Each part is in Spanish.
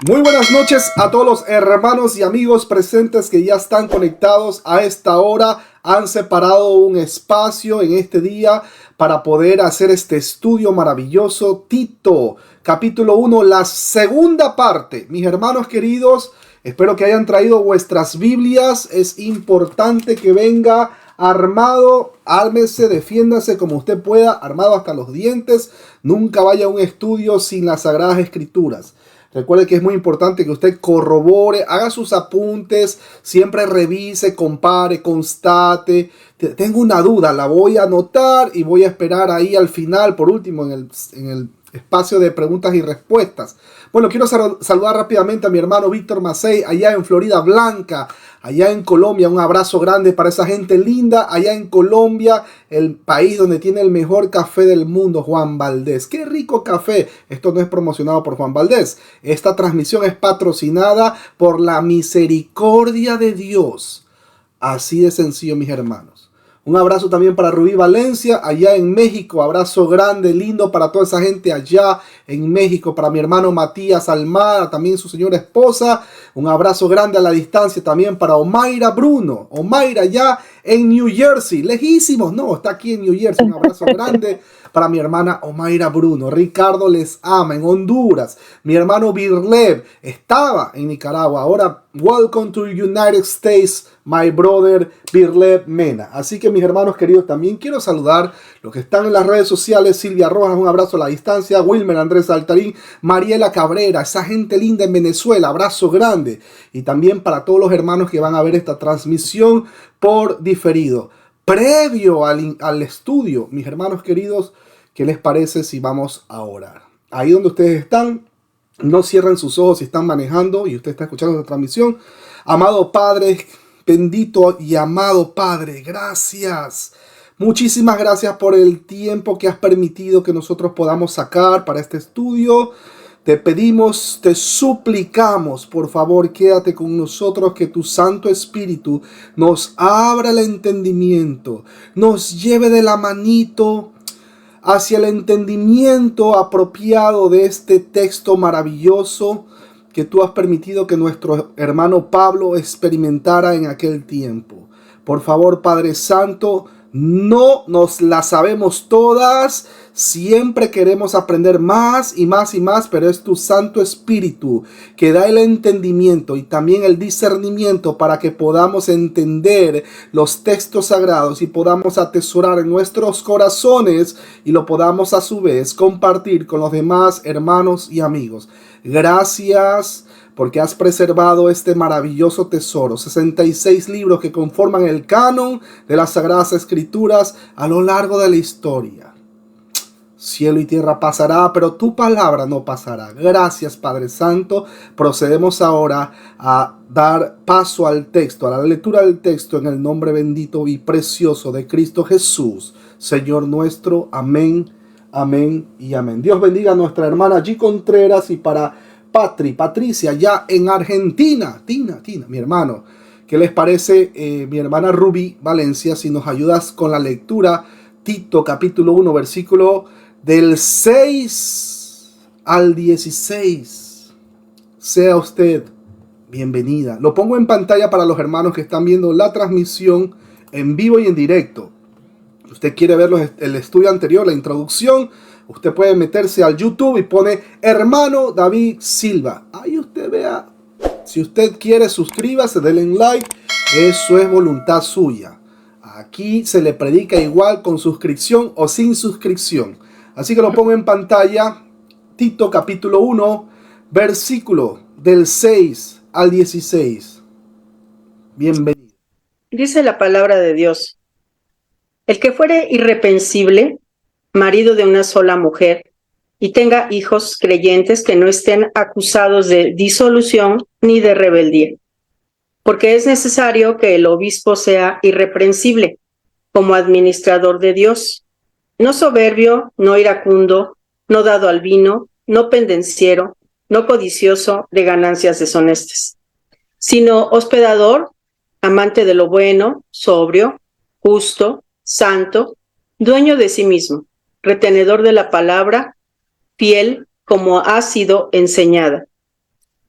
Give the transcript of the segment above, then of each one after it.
Muy buenas noches a todos los hermanos y amigos presentes que ya están conectados a esta hora. Han separado un espacio en este día para poder hacer este estudio maravilloso. Tito, capítulo 1, la segunda parte. Mis hermanos queridos, espero que hayan traído vuestras Biblias. Es importante que venga armado, ármese, defiéndase como usted pueda, armado hasta los dientes. Nunca vaya a un estudio sin las Sagradas Escrituras. Recuerde que es muy importante que usted corrobore, haga sus apuntes, siempre revise, compare, constate. Tengo una duda, la voy a anotar y voy a esperar ahí al final, por último, en el espacio de preguntas y respuestas. Bueno, quiero saludar rápidamente a mi hermano Víctor Macei, allá en Florida Blanca, allá en Colombia. Un abrazo grande para esa gente linda, allá en Colombia, el país donde tiene el mejor café del mundo, Juan Valdez. ¡Qué rico café! Esto no es promocionado por Juan Valdez. Esta transmisión es patrocinada por la misericordia de Dios. Así de sencillo, mis hermanos. Un abrazo también para Rubí Valencia, allá en México. Abrazo grande, lindo para toda esa gente allá en México. Para mi hermano Matías Almada, también su señora esposa. Un abrazo grande a la distancia también para Omaira Bruno. Omaira allá en New Jersey. Lejísimos, no, está aquí en New Jersey. Un abrazo grande para mi hermana Omaira Bruno. Ricardo les ama en Honduras. Mi hermano Birlev estaba en Nicaragua. Ahora, welcome to United States, my brother Birlev Mena. Así que mis hermanos queridos, también quiero saludar los que están en las redes sociales. Silvia Rojas, un abrazo a la distancia. Wilmer Andrés Altarín, Mariela Cabrera, esa gente linda en Venezuela, abrazo grande. Y también para todos los hermanos que van a ver esta transmisión por diferido. Previo al estudio, mis hermanos queridos, ¿qué les parece si vamos a orar? Ahí donde ustedes están, no cierren sus ojos si están manejando y usted está escuchando esta transmisión. Amado Padre, bendito y amado Padre, gracias. Muchísimas gracias por el tiempo que has permitido que nosotros podamos sacar para este estudio. Te pedimos, te suplicamos, por favor, quédate con nosotros, que tu Santo Espíritu nos abra el entendimiento, nos lleve de la manito hacia el entendimiento apropiado de este texto maravilloso que tú has permitido que nuestro hermano Pablo experimentara en aquel tiempo. Por favor, Padre Santo, no nos la sabemos todas, siempre queremos aprender más y más y más, pero es tu Santo Espíritu que da el entendimiento y también el discernimiento para que podamos entender los textos sagrados y podamos atesorar en nuestros corazones y lo podamos a su vez compartir con los demás hermanos y amigos. Gracias porque has preservado este maravilloso tesoro, 66 libros que conforman el canon de las Sagradas Escrituras a lo largo de la historia. Cielo y tierra pasará, pero tu palabra no pasará. Gracias, Padre Santo. Procedemos ahora a dar paso al texto, a la lectura del texto en el nombre bendito y precioso de Cristo Jesús, Señor nuestro. Amén, amén y amén. Dios bendiga a nuestra hermana G. Contreras y para Patricia, ya en Argentina. Tina, mi hermano. ¿Qué les parece, mi hermana Rubí Valencia, si nos ayudas con la lectura? Tito, capítulo 1, versículo del 6 al 16. Sea usted bienvenida. Lo pongo en pantalla para los hermanos que están viendo la transmisión en vivo y en directo. Si usted quiere ver el estudio anterior, la introducción, usted puede meterse al YouTube y pone hermano David Silva. Ahí usted vea. Si usted quiere, suscríbase, denle like. Eso es voluntad suya. Aquí se le predica igual con suscripción o sin suscripción. Así que lo pongo en pantalla. Tito capítulo 1, versículo del 6 al 16. Bienvenido. Dice la palabra de Dios: el que fuere irreprensible, marido de una sola mujer, y tenga hijos creyentes que no estén acusados de disolución ni de rebeldía, porque es necesario que el obispo sea irreprensible, como administrador de Dios, no soberbio, no iracundo, no dado al vino, no pendenciero, no codicioso de ganancias deshonestas, sino hospedador, amante de lo bueno, sobrio, justo, santo, dueño de sí mismo, retenedor de la palabra, fiel como ha sido enseñada,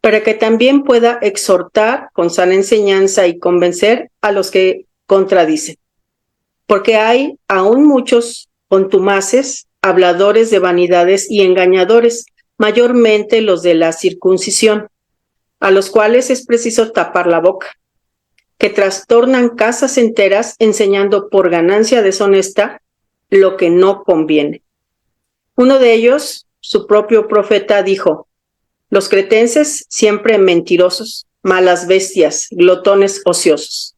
para que también pueda exhortar con sana enseñanza y convencer a los que contradicen. Porque hay aún muchos contumaces, habladores de vanidades y engañadores, mayormente los de la circuncisión, a los cuales es preciso tapar la boca, que trastornan casas enteras enseñando por ganancia deshonesta lo que no conviene. Uno de ellos, su propio profeta, dijo: los cretenses siempre mentirosos, malas bestias, glotones ociosos.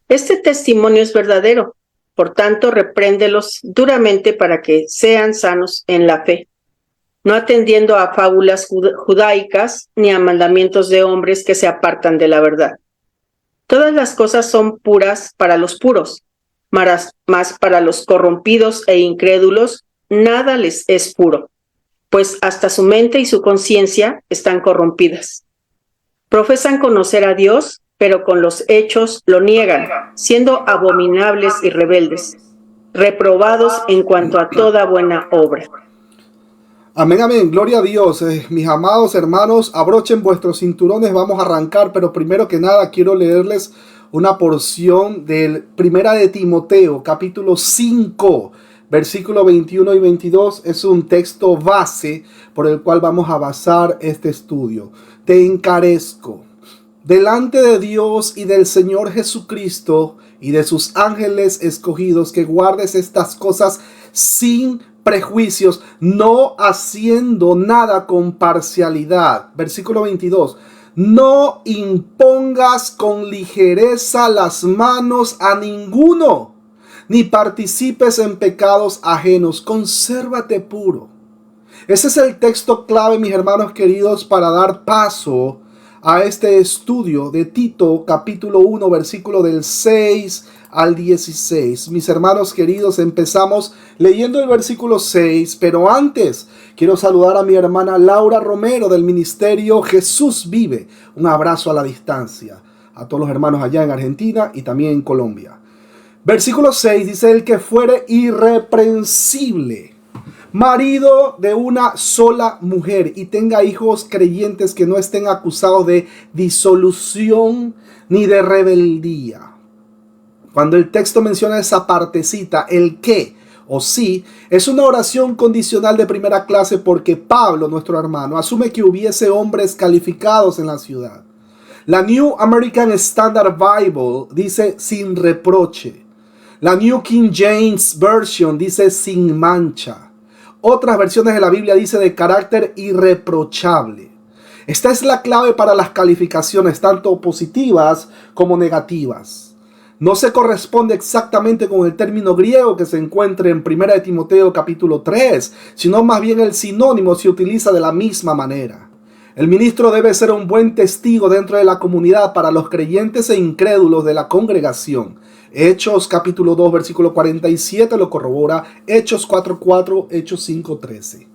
Este testimonio es verdadero, por tanto, repréndelos duramente para que sean sanos en la fe, no atendiendo a fábulas judaicas ni a mandamientos de hombres que se apartan de la verdad. Todas las cosas son puras para los puros, mas para los corrompidos e incrédulos nada les es puro, pues hasta su mente y su conciencia están corrompidas. Profesan conocer a Dios, pero con los hechos lo niegan, siendo abominables y rebeldes, reprobados en cuanto a toda buena obra. Amén, amén. Gloria a Dios. Mis amados hermanos, abrochen vuestros cinturones. Vamos a arrancar, pero primero que nada quiero leerles una porción del Primera de Timoteo, capítulo 5, versículo 21 y 22. Es un texto base por el cual vamos a basar este estudio. Te encarezco delante de Dios y del Señor Jesucristo y de sus ángeles escogidos, que guardes estas cosas sin prejuicios, no haciendo nada con parcialidad. Versículo 22. No impongas con ligereza las manos a ninguno, ni participes en pecados ajenos. Consérvate puro. Ese es el texto clave, mis hermanos queridos, para dar paso a este estudio de Tito, capítulo 1, versículo del 6 al 16. Mis hermanos queridos, empezamos leyendo el versículo 6, pero antes quiero saludar a mi hermana Laura Romero del ministerio Jesús Vive. Un abrazo a la distancia a todos los hermanos allá en Argentina y también en Colombia. Versículo 6 dice: el que fuere irreprensible, marido de una sola mujer, y tenga hijos creyentes que no estén acusados de disolución ni de rebeldía. Cuando el texto menciona esa partecita, el que o sí, es una oración condicional de primera clase, porque Pablo, nuestro hermano, asume que hubiese hombres calificados en la ciudad. La New American Standard Bible dice sin reproche. La New King James Version dice sin mancha. Otras versiones de la Biblia dice de carácter irreprochable. Esta es la clave para las calificaciones, tanto positivas como negativas. No se corresponde exactamente con el término griego que se encuentra en 1 de Timoteo capítulo 3, sino más bien el sinónimo se utiliza de la misma manera. El ministro debe ser un buen testigo dentro de la comunidad para los creyentes e incrédulos de la congregación. Hechos capítulo 2 versículo 47 lo corrobora, Hechos 4:4, Hechos 5:13.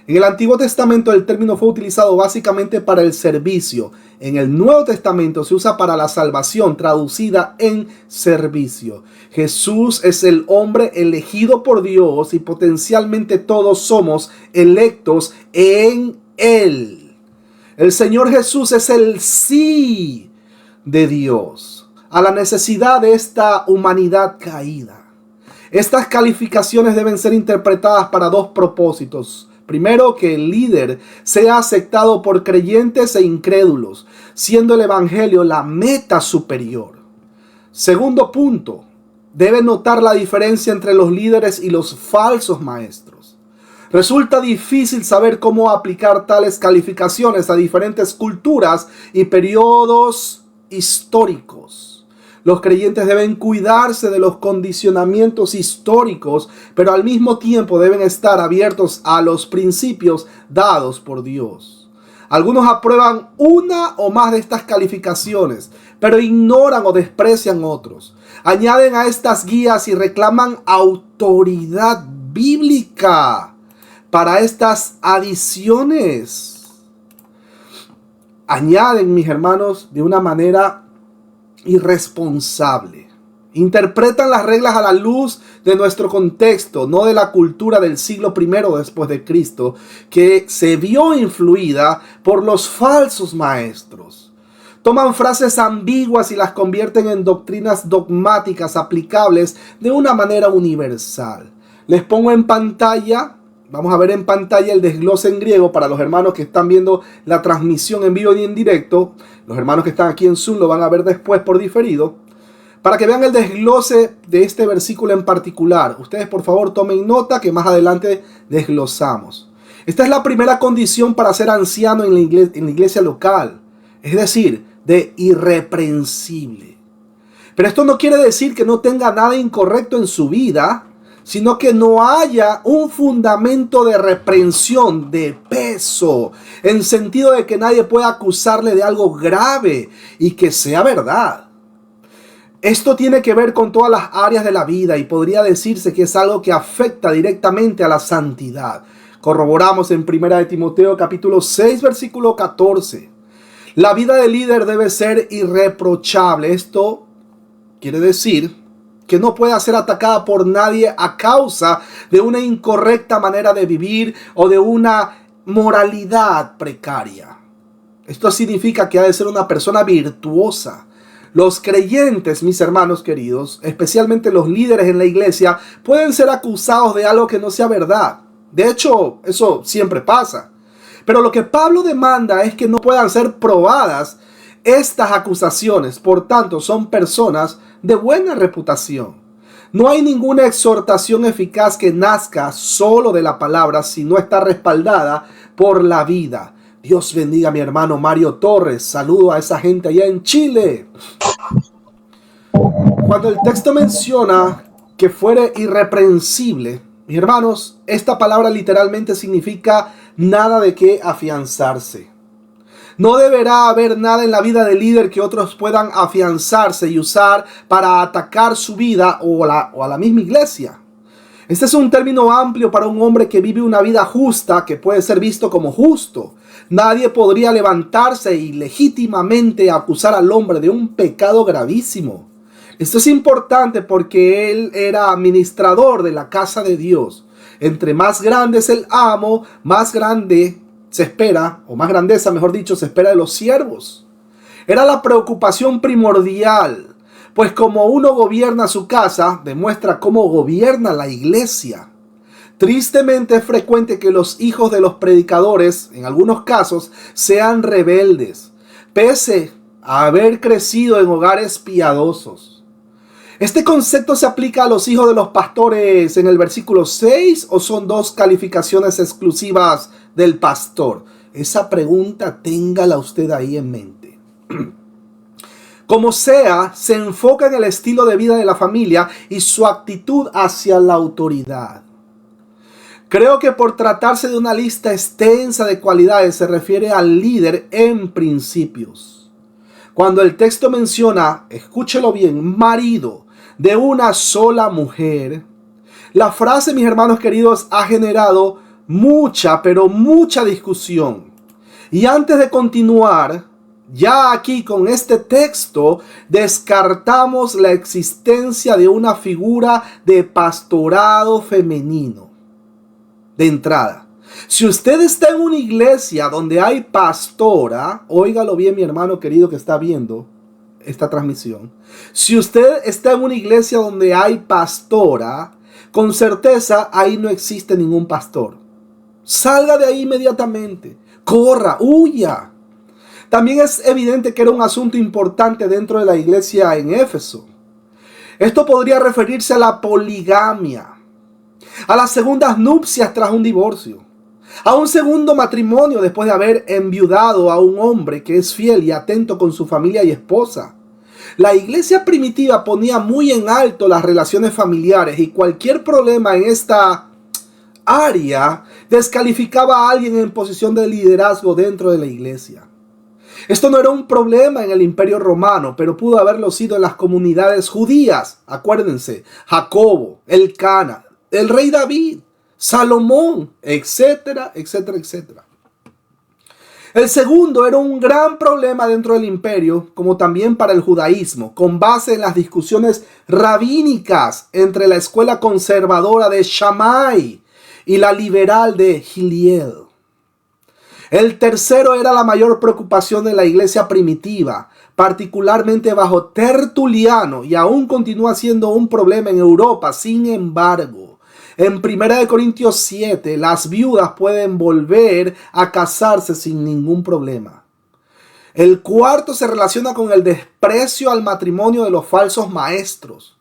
En el Antiguo Testamento el término fue utilizado básicamente para el servicio. En el Nuevo Testamento se usa para la salvación, traducida en servicio. Jesús es el hombre elegido por Dios y potencialmente todos somos electos en Él. El Señor Jesús es el sí de Dios a la necesidad de esta humanidad caída. Estas calificaciones deben ser interpretadas para dos propósitos. Primero, que el líder sea aceptado por creyentes e incrédulos, siendo el evangelio la meta superior. Segundo punto, debe notar la diferencia entre los líderes y los falsos maestros. Resulta difícil saber cómo aplicar tales calificaciones a diferentes culturas y periodos históricos. Los creyentes deben cuidarse de los condicionamientos históricos, pero al mismo tiempo deben estar abiertos a los principios dados por Dios. Algunos aprueban una o más de estas calificaciones, pero ignoran o desprecian otros. Añaden a estas guías y reclaman autoridad bíblica para estas adiciones. Añaden, mis hermanos, de una manera irresponsable. Interpretan las reglas a la luz de nuestro contexto, no de la cultura del siglo I después de Cristo, que se vio influida por los falsos maestros. Toman frases ambiguas y las convierten en doctrinas dogmáticas aplicables de una manera universal. Les pongo en pantalla, vamos a ver en pantalla el desglose en griego para los hermanos que están viendo la transmisión en vivo y en directo. Los hermanos que están aquí en Zoom lo van a ver después por diferido. Para que vean el desglose de este versículo en particular. Ustedes por favor tomen nota que más adelante desglosamos. Esta es la primera condición para ser anciano en la iglesia local. Es decir, de irreprensible. Pero esto no quiere decir que no tenga nada incorrecto en su vida, sino que no haya un fundamento de reprensión, de peso, en sentido de que nadie pueda acusarle de algo grave y que sea verdad. Esto tiene que ver con todas las áreas de la vida y podría decirse que es algo que afecta directamente a la santidad. Corroboramos en 1 Timoteo capítulo 6 versículo 14. La vida del líder debe ser irreprochable. Esto quiere decir que no pueda ser atacada por nadie a causa de una incorrecta manera de vivir o de una moralidad precaria. Esto significa que ha de ser una persona virtuosa. Los creyentes, mis hermanos queridos, especialmente los líderes en la iglesia, pueden ser acusados de algo que no sea verdad. De hecho, eso siempre pasa. Pero lo que Pablo demanda es que no puedan ser probadas estas acusaciones. Por tanto, son personas de buena reputación. No hay ninguna exhortación eficaz que nazca solo de la palabra si no está respaldada por la vida. Dios bendiga a mi hermano Mario Torres. Saludo a esa gente allá en Chile. Cuando el texto menciona que fuere irreprensible, mis hermanos, esta palabra literalmente significa nada de qué afianzarse. No deberá haber nada en la vida del líder que otros puedan afianzarse y usar para atacar su vida o a la misma iglesia. Este es un término amplio para un hombre que vive una vida justa, que puede ser visto como justo. Nadie podría levantarse y legítimamente acusar al hombre de un pecado gravísimo. Esto es importante porque él era administrador de la casa de Dios. Entre más grande es el amo, más grande se espera, o más grandeza, mejor dicho, se espera de los siervos. Era la preocupación primordial, pues como uno gobierna su casa, demuestra cómo gobierna la iglesia. Tristemente es frecuente que los hijos de los predicadores, en algunos casos, sean rebeldes, pese a haber crecido en hogares piadosos. ¿Este concepto se aplica a los hijos de los pastores en el versículo 6 o son dos calificaciones exclusivas del pastor? Esa pregunta téngala usted ahí en mente. Como sea, se enfoca en el estilo de vida de la familia y su actitud hacia la autoridad. Creo que por tratarse de una lista extensa de cualidades se refiere al líder en principios. Cuando el texto menciona, escúchelo bien, marido de una sola mujer, la frase, mis hermanos queridos, ha generado mucha, pero mucha discusión. Y antes de continuar, ya aquí con este texto, descartamos la existencia de una figura de pastorado femenino. De entrada, si usted está en una iglesia donde hay pastora, óigalo bien mi hermano querido que está viendo esta transmisión. Si usted está en una iglesia donde hay pastora, con certeza ahí no existe ningún pastor. Salga de ahí inmediatamente, corra, huya. También es evidente que era un asunto importante dentro de la iglesia en Éfeso. Esto podría referirse a la poligamia, a las segundas nupcias tras un divorcio, a un segundo matrimonio después de haber enviudado a un hombre que es fiel y atento con su familia y esposa. La iglesia primitiva ponía muy en alto las relaciones familiares y cualquier problema en esta área descalificaba a alguien en posición de liderazgo dentro de la iglesia. Esto no era un problema en el Imperio Romano, pero pudo haberlo sido en las comunidades judías. Acuérdense, Jacobo, Elcana, el rey David, Salomón, etcétera, etcétera, etcétera. El segundo era un gran problema dentro del imperio, como también para el judaísmo, con base en las discusiones rabínicas entre la escuela conservadora de Shammai y la liberal de Hillel. El tercero era la mayor preocupación de la iglesia primitiva, particularmente bajo Tertuliano, y aún continúa siendo un problema en Europa. Sin embargo, en 1 Corintios 7, las viudas pueden volver a casarse sin ningún problema. El cuarto se relaciona con el desprecio al matrimonio de los falsos maestros.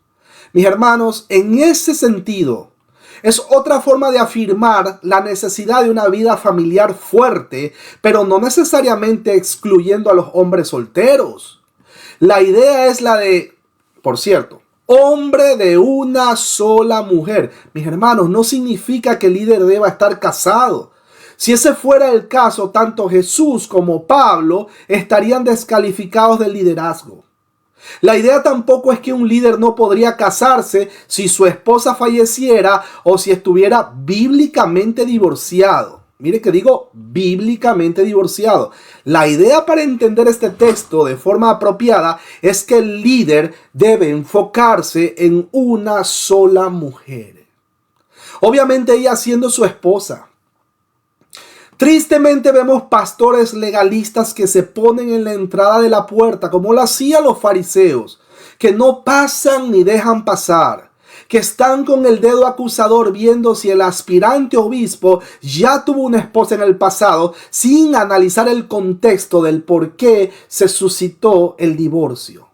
Mis hermanos, en ese sentido, es otra forma de afirmar la necesidad de una vida familiar fuerte, pero no necesariamente excluyendo a los hombres solteros. La idea es la de, por cierto, hombre de una sola mujer. Mis hermanos, no significa que el líder deba estar casado. Si ese fuera el caso, tanto Jesús como Pablo estarían descalificados del liderazgo. La idea tampoco es que un líder no podría casarse si su esposa falleciera o si estuviera bíblicamente divorciado. Mire que digo bíblicamente divorciado. La idea para entender este texto de forma apropiada es que el líder debe enfocarse en una sola mujer. Obviamente ella siendo su esposa. Tristemente vemos pastores legalistas que se ponen en la entrada de la puerta, como lo hacían los fariseos, que no pasan ni dejan pasar, que están con el dedo acusador viendo si el aspirante obispo ya tuvo una esposa en el pasado, sin analizar el contexto del por qué se suscitó el divorcio.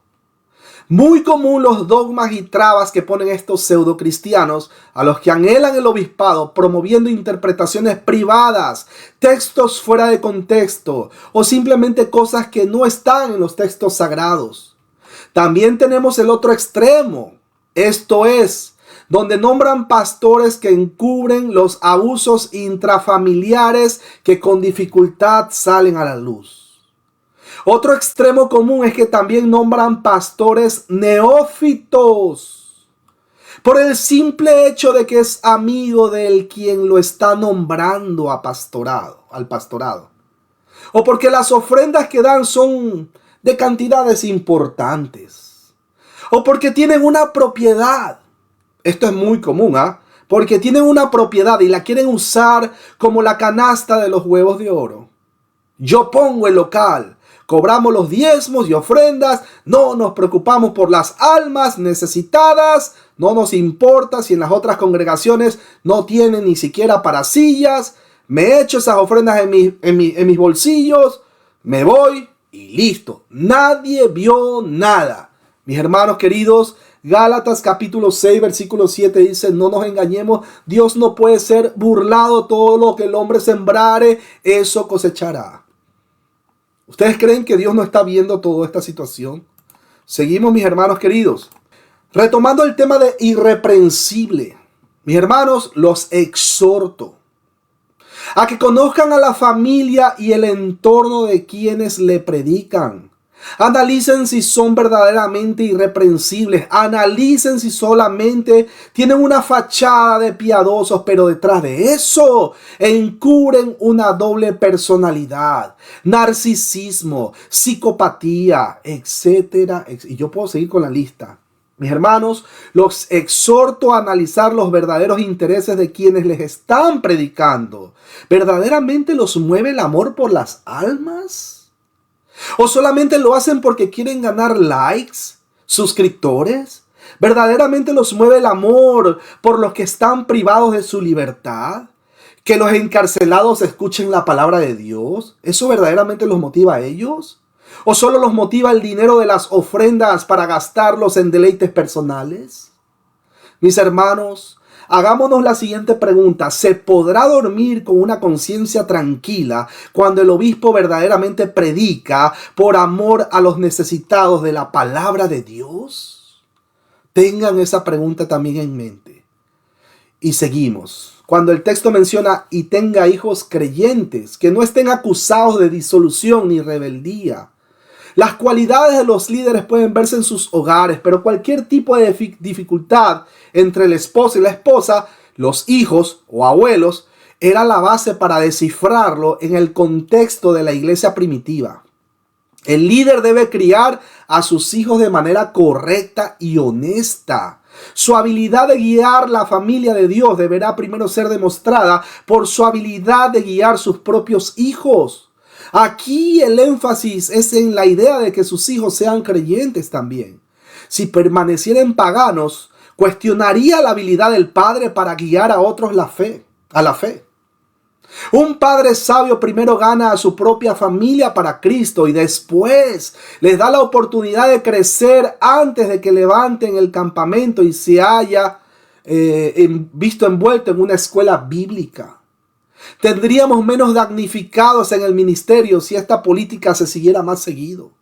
Muy común los dogmas y trabas que ponen estos pseudocristianos a los que anhelan el obispado, promoviendo interpretaciones privadas, textos fuera de contexto o simplemente cosas que no están en los textos sagrados. También tenemos el otro extremo, esto es, donde nombran pastores que encubren los abusos intrafamiliares que con dificultad salen a la luz. Otro extremo común es que también nombran pastores neófitos por el simple hecho de que es amigo del quien lo está nombrando al pastorado. O porque las ofrendas que dan son de cantidades importantes. O porque tienen una propiedad. Esto es muy común, porque tienen una propiedad y la quieren usar como la canasta de los huevos de oro. Yo pongo el local. Cobramos los diezmos y ofrendas, no nos preocupamos por las almas necesitadas, no nos importa si en las otras congregaciones no tienen ni siquiera para sillas, me echo esas ofrendas en mis bolsillos, me voy y listo. Nadie vio nada. Mis hermanos queridos, Gálatas capítulo 6 versículo 7 dice, no nos engañemos, Dios no puede ser burlado, todo lo que el hombre sembrare, eso cosechará. ¿Ustedes creen que Dios no está viendo toda esta situación? Seguimos, mis hermanos queridos. Retomando el tema de irreprensible. Mis hermanos, los exhorto a que conozcan a la familia y el entorno de quienes le predican. Analicen si son verdaderamente irreprensibles. Analicen si solamente tienen una fachada de piadosos, pero detrás de eso encubren una doble personalidad, narcisismo, psicopatía, etcétera. Y yo puedo seguir con la lista. Mis hermanos, los exhorto a analizar los verdaderos intereses de quienes les están predicando. ¿Verdaderamente los mueve el amor por las almas? ¿O solamente lo hacen porque quieren ganar likes, suscriptores? ¿Verdaderamente los mueve el amor por los que están privados de su libertad? ¿Que los encarcelados escuchen la palabra de Dios? ¿Eso verdaderamente los motiva a ellos? ¿O solo los motiva el dinero de las ofrendas para gastarlos en deleites personales? Mis hermanos, hagámonos la siguiente pregunta. ¿Se podrá dormir con una conciencia tranquila cuando el obispo verdaderamente predica por amor a los necesitados de la palabra de Dios? Tengan esa pregunta también en mente. Y seguimos. Cuando el texto menciona y tenga hijos creyentes, que no estén acusados de disolución ni rebeldía. Las cualidades de los líderes pueden verse en sus hogares, pero cualquier tipo de dificultad entre el esposo y la esposa, los hijos o abuelos, era la base para descifrarlo en el contexto de la iglesia primitiva. El líder debe criar a sus hijos de manera correcta y honesta. Su habilidad de guiar la familia de Dios deberá primero ser demostrada por su habilidad de guiar sus propios hijos. Aquí el énfasis es en la idea de que sus hijos sean creyentes también. Si permanecieran paganos, cuestionaría la habilidad del padre para guiar a otros a la fe. Un padre sabio primero gana a su propia familia para Cristo y después les da la oportunidad de crecer antes de que levanten el campamento y se haya visto envuelto en una escuela bíblica. Tendríamos menos damnificados en el ministerio si esta política se siguiera más seguido.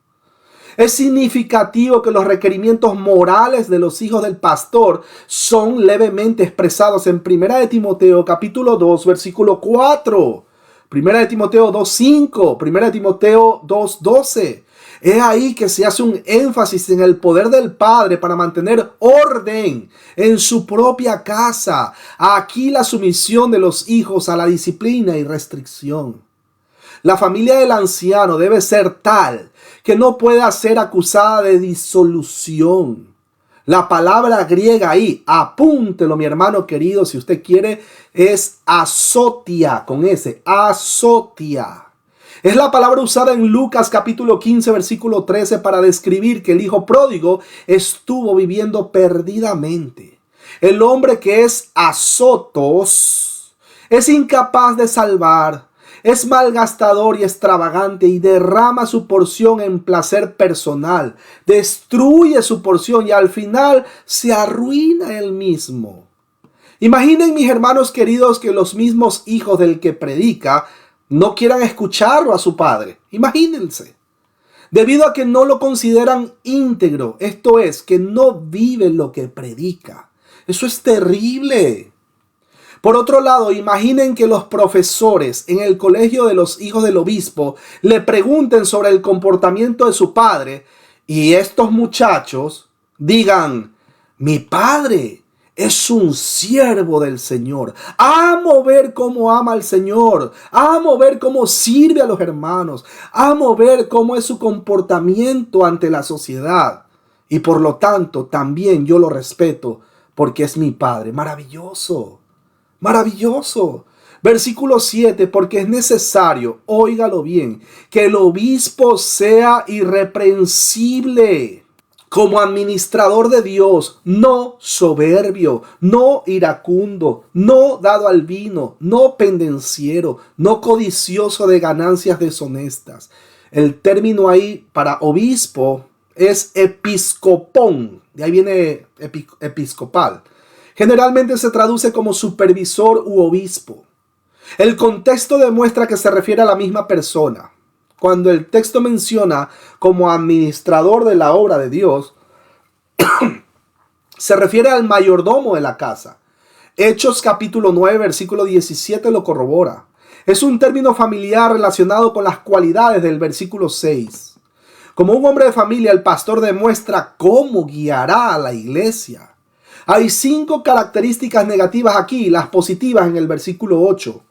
Es significativo que los requerimientos morales de los hijos del pastor son levemente expresados en 1 Timoteo capítulo 2, versículo 4, 1 Timoteo 2:5, 1 Timoteo 2:12. Es ahí que se hace un énfasis en el poder del padre para mantener orden en su propia casa. Aquí la sumisión de los hijos a la disciplina y restricción. La familia del anciano debe ser tal que no pueda ser acusada de disolución. La palabra griega ahí, apúntelo mi hermano querido, si usted quiere, es azotia, con S, azotia. Es la palabra usada en Lucas capítulo 15, versículo 13 para describir que el hijo pródigo estuvo viviendo perdidamente. El hombre que es azotos es incapaz de salvar. Es malgastador y extravagante y derrama su porción en placer personal. Destruye su porción y al final se arruina él mismo. Imaginen, mis hermanos queridos, que los mismos hijos del que predica no quieran escucharlo a su padre. Imagínense. Debido a que no lo consideran íntegro. Esto es, que no vive lo que predica. Eso es terrible. Por otro lado, imaginen que los profesores en el colegio de los hijos del obispo le pregunten sobre el comportamiento de su padre y estos muchachos digan: mi padre es un siervo del Señor. Amo ver cómo ama al Señor. Amo ver cómo sirve a los hermanos. Amo ver cómo es su comportamiento ante la sociedad. Y por lo tanto, también yo lo respeto porque es mi padre. Maravilloso. Maravilloso. Versículo 7, porque es necesario, óigalo bien, que el obispo sea irreprensible como administrador de Dios, no soberbio, no iracundo, no dado al vino, no pendenciero, no codicioso de ganancias deshonestas. El término ahí para obispo es episcopón, de ahí viene episcopal. Generalmente se traduce como supervisor u obispo. El contexto demuestra que se refiere a la misma persona. Cuando el texto menciona como administrador de la obra de Dios, se refiere al mayordomo de la casa. Hechos capítulo 9, versículo 17 lo corrobora. Es un término familiar relacionado con las cualidades del versículo 6. Como un hombre de familia, el pastor demuestra cómo guiará a la iglesia. Hay 5 características negativas aquí y las positivas en el versículo 8.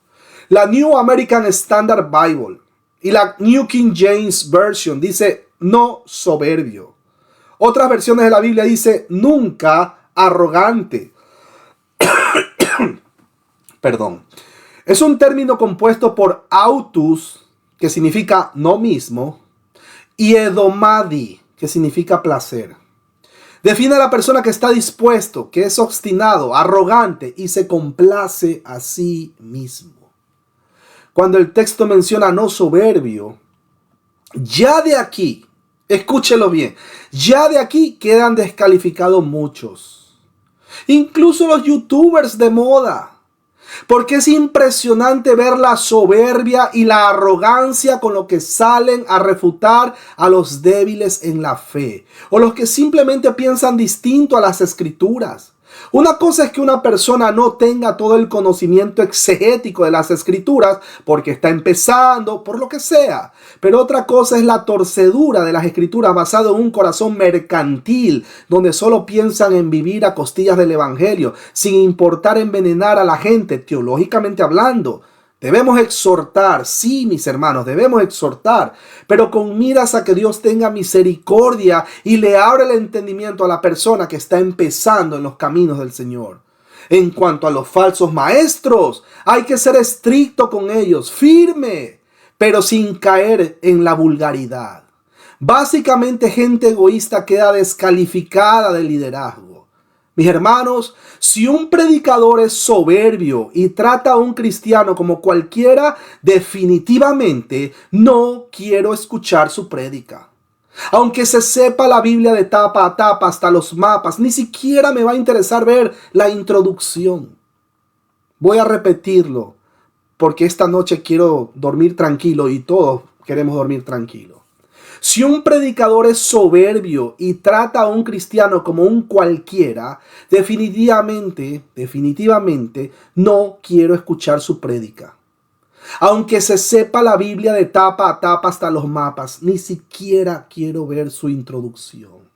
La New American Standard Bible y la New King James Version dice no soberbio. Otras versiones de la Biblia dice nunca arrogante. Perdón. Es un término compuesto por autus, que significa no mismo, y edomadi, que significa placer. Define a la persona que está dispuesto, que es obstinado, arrogante y se complace a sí mismo. Cuando el texto menciona no soberbio, ya de aquí, escúchelo bien, ya de aquí quedan descalificados muchos. Incluso los youtubers de moda. Porque es impresionante ver la soberbia y la arrogancia con lo que salen a refutar a los débiles en la fe, o los que simplemente piensan distinto a las escrituras. Una cosa es que una persona no tenga todo el conocimiento exegético de las escrituras porque está empezando, por lo que sea. Pero otra cosa es la torcedura de las escrituras basado en un corazón mercantil, donde solo piensan en vivir a costillas del evangelio, sin importar envenenar a la gente, teológicamente hablando. Debemos exhortar, sí, mis hermanos, debemos exhortar, pero con miras a que Dios tenga misericordia y le abra el entendimiento a la persona que está empezando en los caminos del Señor. En cuanto a los falsos maestros, hay que ser estricto con ellos, firme, pero sin caer en la vulgaridad. Básicamente, gente egoísta queda descalificada del liderazgo. Mis hermanos, si un predicador es soberbio y trata a un cristiano como cualquiera, definitivamente no quiero escuchar su prédica. Aunque se sepa la Biblia de tapa a tapa hasta los mapas, ni siquiera me va a interesar ver la introducción. Voy a repetirlo, porque esta noche quiero dormir tranquilo y todos queremos dormir tranquilo. Si un predicador es soberbio y trata a un cristiano como un cualquiera, definitivamente no quiero escuchar su prédica. Aunque se sepa la Biblia de tapa a tapa hasta los mapas, ni siquiera quiero ver su introducción.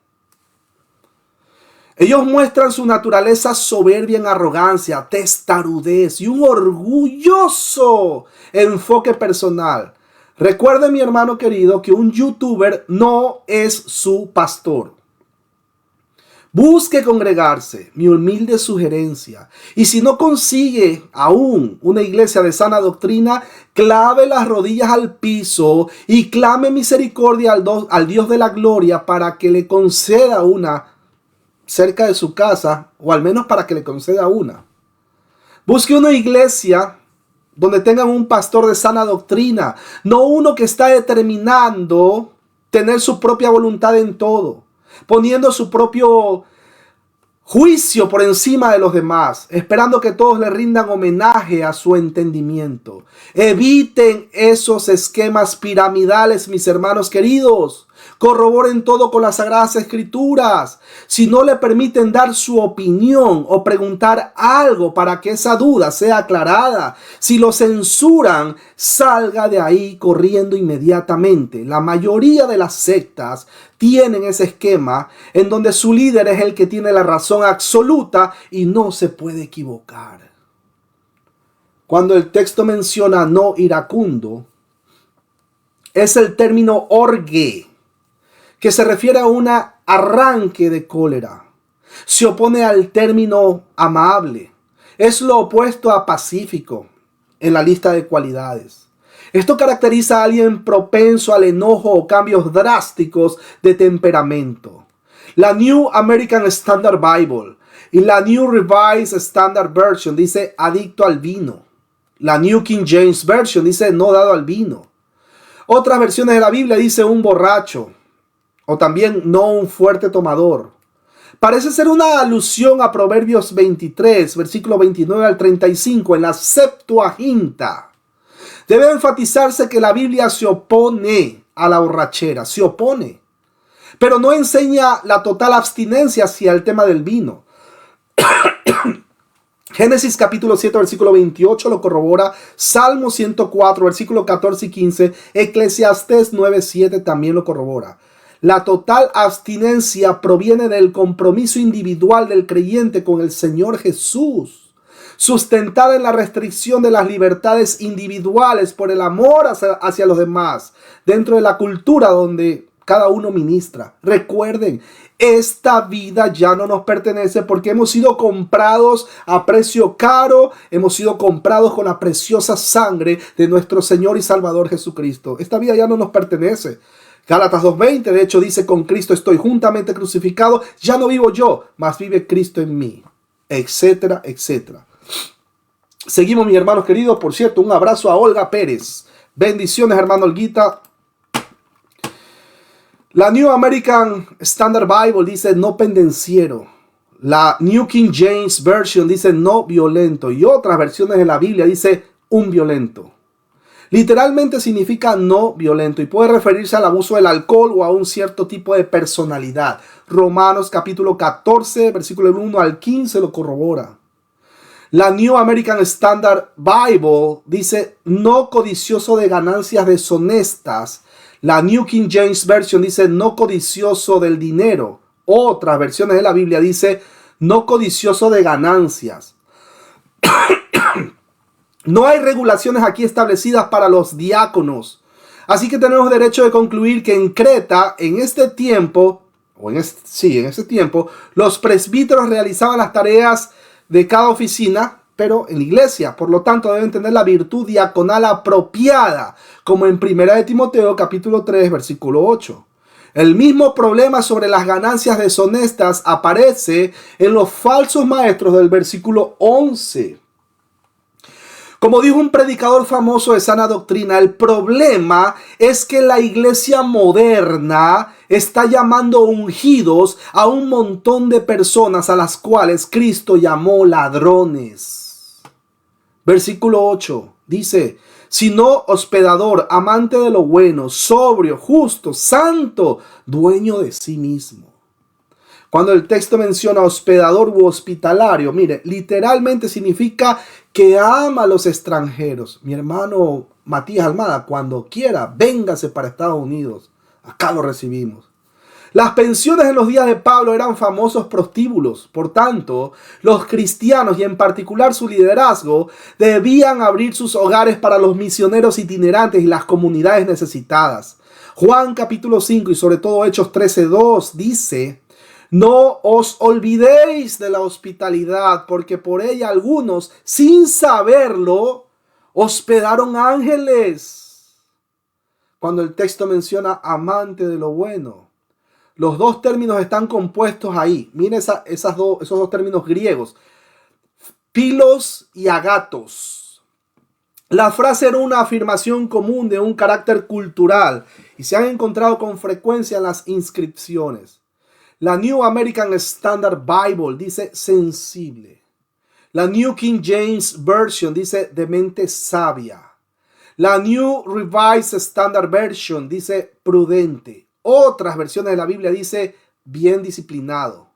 Ellos muestran su naturaleza soberbia en arrogancia, testarudez y un orgulloso enfoque personal. Recuerde, mi hermano querido, que un youtuber no es su pastor. Busque congregarse, mi humilde sugerencia. Y si no consigue aún una iglesia de sana doctrina, clave las rodillas al piso y clame misericordia al Dios de la gloria para que le conceda una cerca de su casa, o al menos para que le conceda una. Busque una iglesia donde tengan un pastor de sana doctrina, no uno que está determinando tener su propia voluntad en todo, poniendo su propio juicio por encima de los demás, esperando que todos le rindan homenaje a su entendimiento. Eviten esos esquemas piramidales, mis hermanos queridos. Corroboren todo con las Sagradas Escrituras. Si no le permiten dar su opinión o preguntar algo para que esa duda sea aclarada, si lo censuran, salga de ahí corriendo inmediatamente. La mayoría de las sectas tienen ese esquema en donde su líder es el que tiene la razón absoluta y no se puede equivocar. Cuando el texto menciona no iracundo, es el término orge, que se refiere a un arranque de cólera. Se opone al término amable. Es lo opuesto a pacífico en la lista de cualidades. Esto caracteriza a alguien propenso al enojo o cambios drásticos de temperamento. La New American Standard Bible y la New Revised Standard Version dice adicto al vino. La New King James Version dice no dado al vino. Otras versiones de la Biblia dice un borracho. O también no un fuerte tomador. Parece ser una alusión a Proverbios 23, versículo 29 al 35 en la Septuaginta. Debe enfatizarse que la Biblia se opone a la borrachera, se opone. Pero no enseña la total abstinencia hacia el tema del vino. Génesis capítulo 7, versículo 28 lo corrobora. Salmo 104, versículo 14 y 15. Eclesiastés 9, 7 también lo corrobora. La total abstinencia proviene del compromiso individual del creyente con el Señor Jesús, sustentada en la restricción de las libertades individuales por el amor hacia los demás, dentro de la cultura donde cada uno ministra. Recuerden, esta vida ya no nos pertenece porque hemos sido comprados a precio caro, hemos sido comprados con la preciosa sangre de nuestro Señor y Salvador Jesucristo. Esta vida ya no nos pertenece. Gálatas 2:20 de hecho dice: con Cristo estoy juntamente crucificado, ya no vivo yo, mas vive Cristo en mí, etcétera, etcétera. Seguimos, mis hermanos queridos. Por cierto, un abrazo a Olga Pérez. Bendiciones, hermano Olguita. La New American Standard Bible dice no pendenciero. La New King James Version dice no violento. Y otras versiones de la Biblia dice un violento. Literalmente significa no violento y puede referirse al abuso del alcohol o a un cierto tipo de personalidad. Romanos capítulo 14, versículo 1 al 15 lo corrobora. La New American Standard Bible dice no codicioso de ganancias deshonestas. La New King James Version dice no codicioso del dinero. Otras versiones de la Biblia dice no codicioso de ganancias. No hay regulaciones aquí establecidas para los diáconos. Así que tenemos derecho de concluir que en Creta, en este tiempo, en ese tiempo, los presbíteros realizaban las tareas de cada oficina, pero en la iglesia. Por lo tanto, deben tener la virtud diaconal apropiada, como en 1 de Timoteo capítulo 3, versículo 8. El mismo problema sobre las ganancias deshonestas aparece en los falsos maestros del versículo 11. Como dijo un predicador famoso de sana doctrina, el problema es que la iglesia moderna está llamando ungidos a un montón de personas a las cuales Cristo llamó ladrones. Versículo 8 dice, sino hospedador, amante de lo bueno, sobrio, justo, santo, dueño de sí mismo. Cuando el texto menciona hospedador u hospitalario, mire, literalmente significa que ama a los extranjeros. Mi hermano Matías Almada, cuando quiera, véngase para Estados Unidos. Acá lo recibimos. Las pensiones en los días de Pablo eran famosos prostíbulos. Por tanto, los cristianos y en particular su liderazgo debían abrir sus hogares para los misioneros itinerantes y las comunidades necesitadas. Juan capítulo 5 y sobre todo Hechos 13:2 dice: no os olvidéis de la hospitalidad, porque por ella algunos, sin saberlo, hospedaron ángeles. Cuando el texto menciona amante de lo bueno, los dos términos están compuestos ahí. Miren esos dos términos griegos, pilos y agatos. La frase era una afirmación común de un carácter cultural y se han encontrado con frecuencia en las inscripciones. La New American Standard Bible dice sensible. La New King James Version dice de mente sabia. La New Revised Standard Version dice prudente. Otras versiones de la Biblia dice bien disciplinado.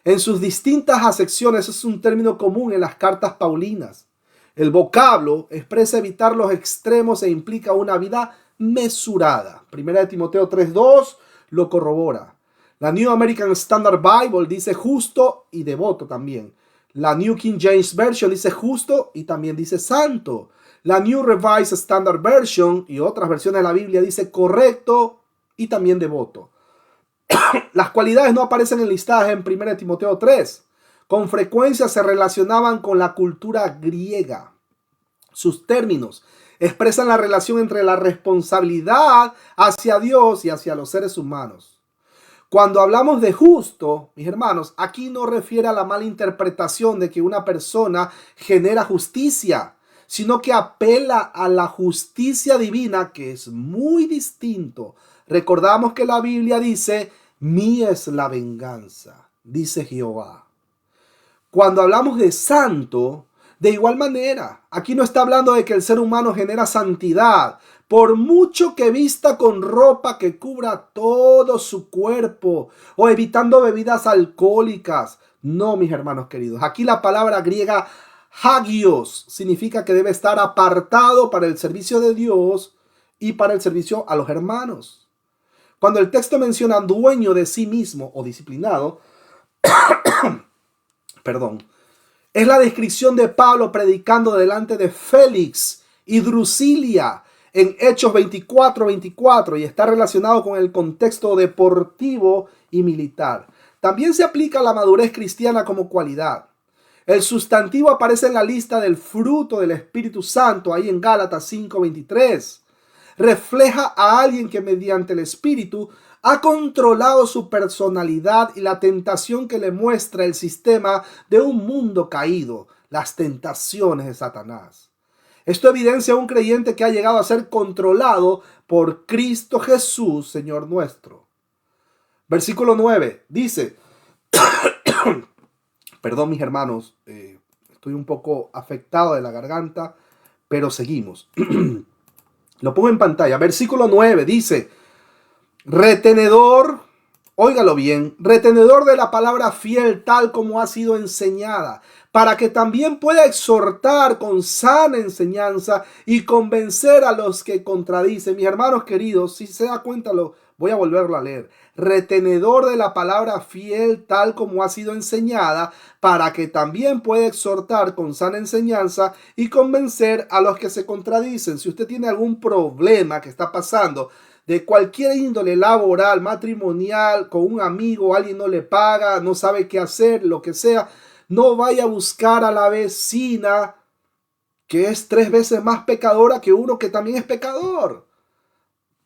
En sus distintas acepciones es un término común en las cartas paulinas. El vocablo expresa evitar los extremos e implica una vida mesurada. 1 de Timoteo 3:2 lo corrobora. La New American Standard Bible dice justo y devoto también. La New King James Version dice justo y también dice santo. La New Revised Standard Version y otras versiones de la Biblia dice correcto y también devoto. Las cualidades no aparecen enlistadas en 1 de Timoteo 3. Con frecuencia se relacionaban con la cultura griega. Sus términos expresan la relación entre la responsabilidad hacia Dios y hacia los seres humanos. Cuando hablamos de justo, mis hermanos, aquí no refiere a la mala interpretación de que una persona genera justicia, sino que apela a la justicia divina, que es muy distinto. Recordamos que la Biblia dice, mía es la venganza, dice Jehová. Cuando hablamos de santo, de igual manera, aquí no está hablando de que el ser humano genera santidad, por mucho que vista con ropa que cubra todo su cuerpo o evitando bebidas alcohólicas. No, mis hermanos queridos. Aquí la palabra griega hagios significa que debe estar apartado para el servicio de Dios y para el servicio a los hermanos. Cuando el texto menciona dueño de sí mismo o disciplinado, es la descripción de Pablo predicando delante de Félix y Drusilia en Hechos 24:24 y está relacionado con el contexto deportivo y militar. También se aplica a la madurez cristiana como cualidad. El sustantivo aparece en la lista del fruto del Espíritu Santo, ahí en Gálatas 5:23. Refleja a alguien que mediante el Espíritu ha controlado su personalidad y la tentación que le muestra el sistema de un mundo caído, las tentaciones de Satanás. Esto evidencia a un creyente que ha llegado a ser controlado por Cristo Jesús, Señor nuestro. Versículo 9 dice, perdón mis hermanos, estoy un poco afectado de la garganta, pero seguimos. Lo pongo en pantalla. Versículo 9 dice, retenedor, óigalo bien, retenedor de la palabra fiel tal como ha sido enseñada, para que también pueda exhortar con sana enseñanza y convencer a los que contradicen. Mis hermanos queridos, si se da cuenta, voy a volverlo a leer. Retenedor de la palabra fiel tal como ha sido enseñada, para que también pueda exhortar con sana enseñanza y convencer a los que se contradicen. Si usted tiene algún problema que está pasando, de cualquier índole laboral, matrimonial, con un amigo, alguien no le paga, no sabe qué hacer, lo que sea, no vaya a buscar a la vecina que es 3 veces más pecadora que uno que también es pecador.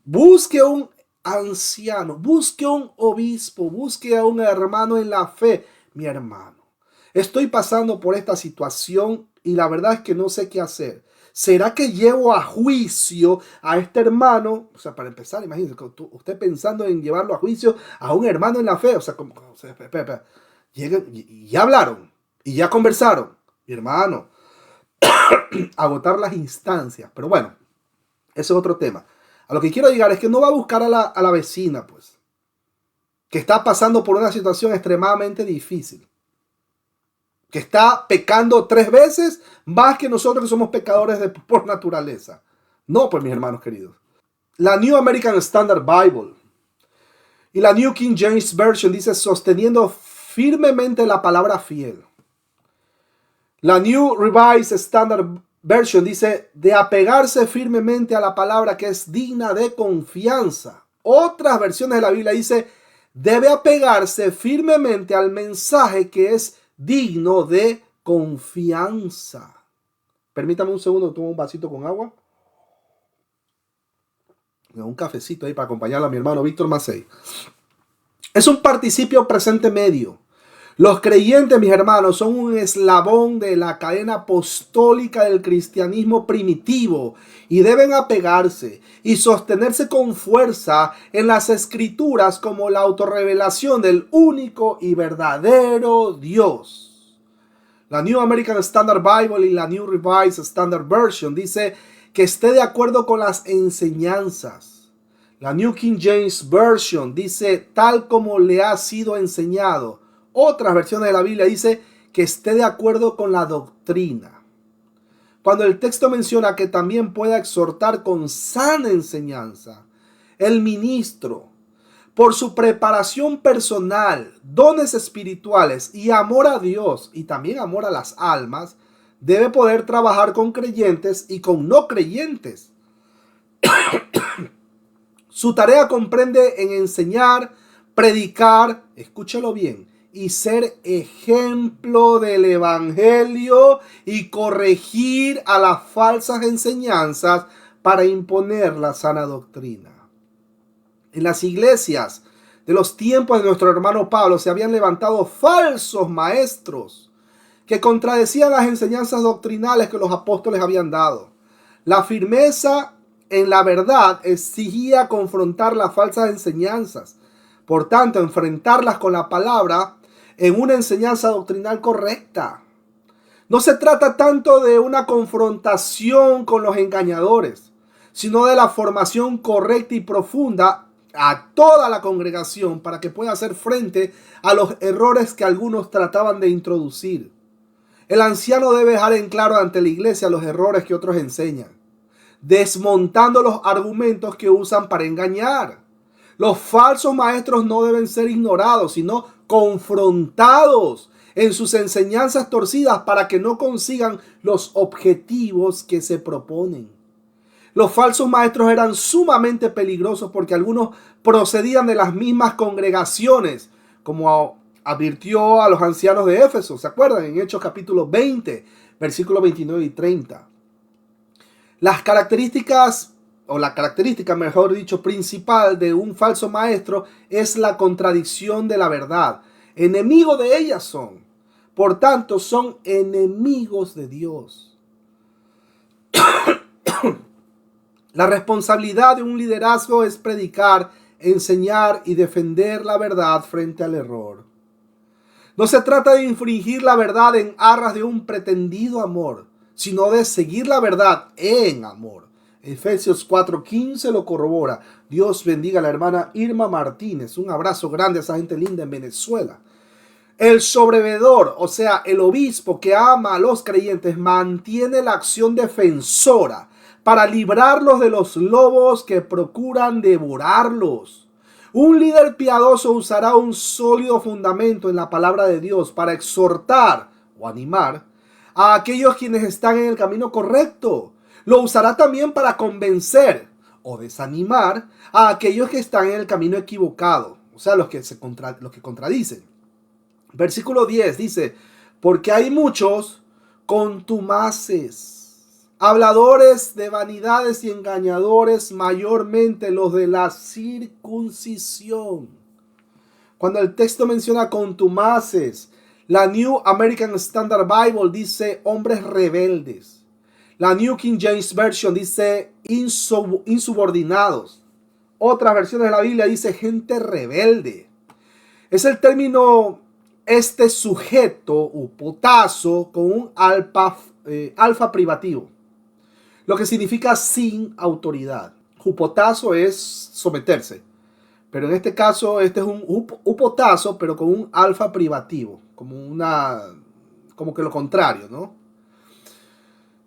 Busque un anciano, busque un obispo, busque a un hermano en la fe. Mi hermano, estoy pasando por esta situación y la verdad es que no sé qué hacer. ¿Será que llevo a juicio a este hermano? O sea, para empezar, imagínense, usted pensando en llevarlo a juicio a un hermano en la fe. O sea, espera. Llegan y ya hablaron y ya conversaron. Mi hermano, agotar las instancias. Pero bueno, ese es otro tema. A lo que quiero llegar es que no va a buscar a la vecina, pues, que está pasando por una situación extremadamente difícil, que está pecando 3 veces más que nosotros que somos pecadores por naturaleza. No, pues mis hermanos queridos. La New American Standard Bible y la New King James Version dice sosteniendo firmemente la palabra fiel. La New Revised Standard Version dice de apegarse firmemente a la palabra que es digna de confianza. Otras versiones de la Biblia dice debe apegarse firmemente al mensaje que es digno de confianza. Permítame un segundo, tomo un vasito con agua. Un cafecito ahí para acompañar a mi hermano Víctor Macei. Es un participio presente medio. Los creyentes, mis hermanos, son un eslabón de la cadena apostólica del cristianismo primitivo y deben apegarse y sostenerse con fuerza en las escrituras como la autorrevelación del único y verdadero Dios. La New American Standard Bible y la New Revised Standard Version dice que esté de acuerdo con las enseñanzas. La New King James Version dice tal como le ha sido enseñado. Otras versiones de la Biblia dice que esté de acuerdo con la doctrina. Cuando el texto menciona que también pueda exhortar con sana enseñanza, el ministro, por su preparación personal, dones espirituales y amor a Dios y también amor a las almas, debe poder trabajar con creyentes y con no creyentes. Su tarea comprende en enseñar, predicar, escúchelo bien, y ser ejemplo del evangelio y corregir a las falsas enseñanzas para imponer la sana doctrina. En las iglesias de los tiempos de nuestro hermano Pablo se habían levantado falsos maestros que contradecían las enseñanzas doctrinales que los apóstoles habían dado. La firmeza en la verdad exigía confrontar las falsas enseñanzas. Por tanto, enfrentarlas con la palabra en una enseñanza doctrinal correcta. No se trata tanto de una confrontación con los engañadores, sino de la formación correcta y profunda a toda la congregación para que pueda hacer frente a los errores que algunos trataban de introducir. El anciano debe dejar en claro ante la iglesia los errores que otros enseñan, desmontando los argumentos que usan para engañar. Los falsos maestros no deben ser ignorados, sino confrontados en sus enseñanzas torcidas para que no consigan los objetivos que se proponen. Los falsos maestros eran sumamente peligrosos porque algunos procedían de las mismas congregaciones, como advirtió a los ancianos de Éfeso, ¿se acuerdan? En Hechos capítulo 20, versículos 29 y 30. Las características, o la característica, mejor dicho, principal de un falso maestro es la contradicción de la verdad. Enemigos de ellas son. Por tanto, son enemigos de Dios. La responsabilidad de un liderazgo es predicar, enseñar y defender la verdad frente al error. No se trata de infringir la verdad en aras de un pretendido amor, sino de seguir la verdad en amor. Efesios 4:15 lo corrobora. Dios bendiga a la hermana Irma Martínez. Un abrazo grande a esa gente linda en Venezuela. El sobrevedor, o sea, el obispo que ama a los creyentes, mantiene la acción defensora para librarlos de los lobos que procuran devorarlos. Un líder piadoso usará un sólido fundamento en la palabra de Dios para exhortar o animar a aquellos quienes están en el camino correcto. Lo usará también para convencer o desanimar a aquellos que están en el camino equivocado, o sea, los que contradicen. Versículo 10 dice, porque hay muchos contumaces, habladores de vanidades y engañadores, mayormente los de la circuncisión. Cuando el texto menciona contumaces, la New American Standard Bible dice hombres rebeldes. La New King James Version dice insubordinados. Otras versiones de la Biblia dice gente rebelde. Es el término sujeto o potazo con un alfa privativo, lo que significa sin autoridad. Hupotazo es someterse, pero en este caso este es un upotazo, pero con un alfa privativo, como que lo contrario, ¿no?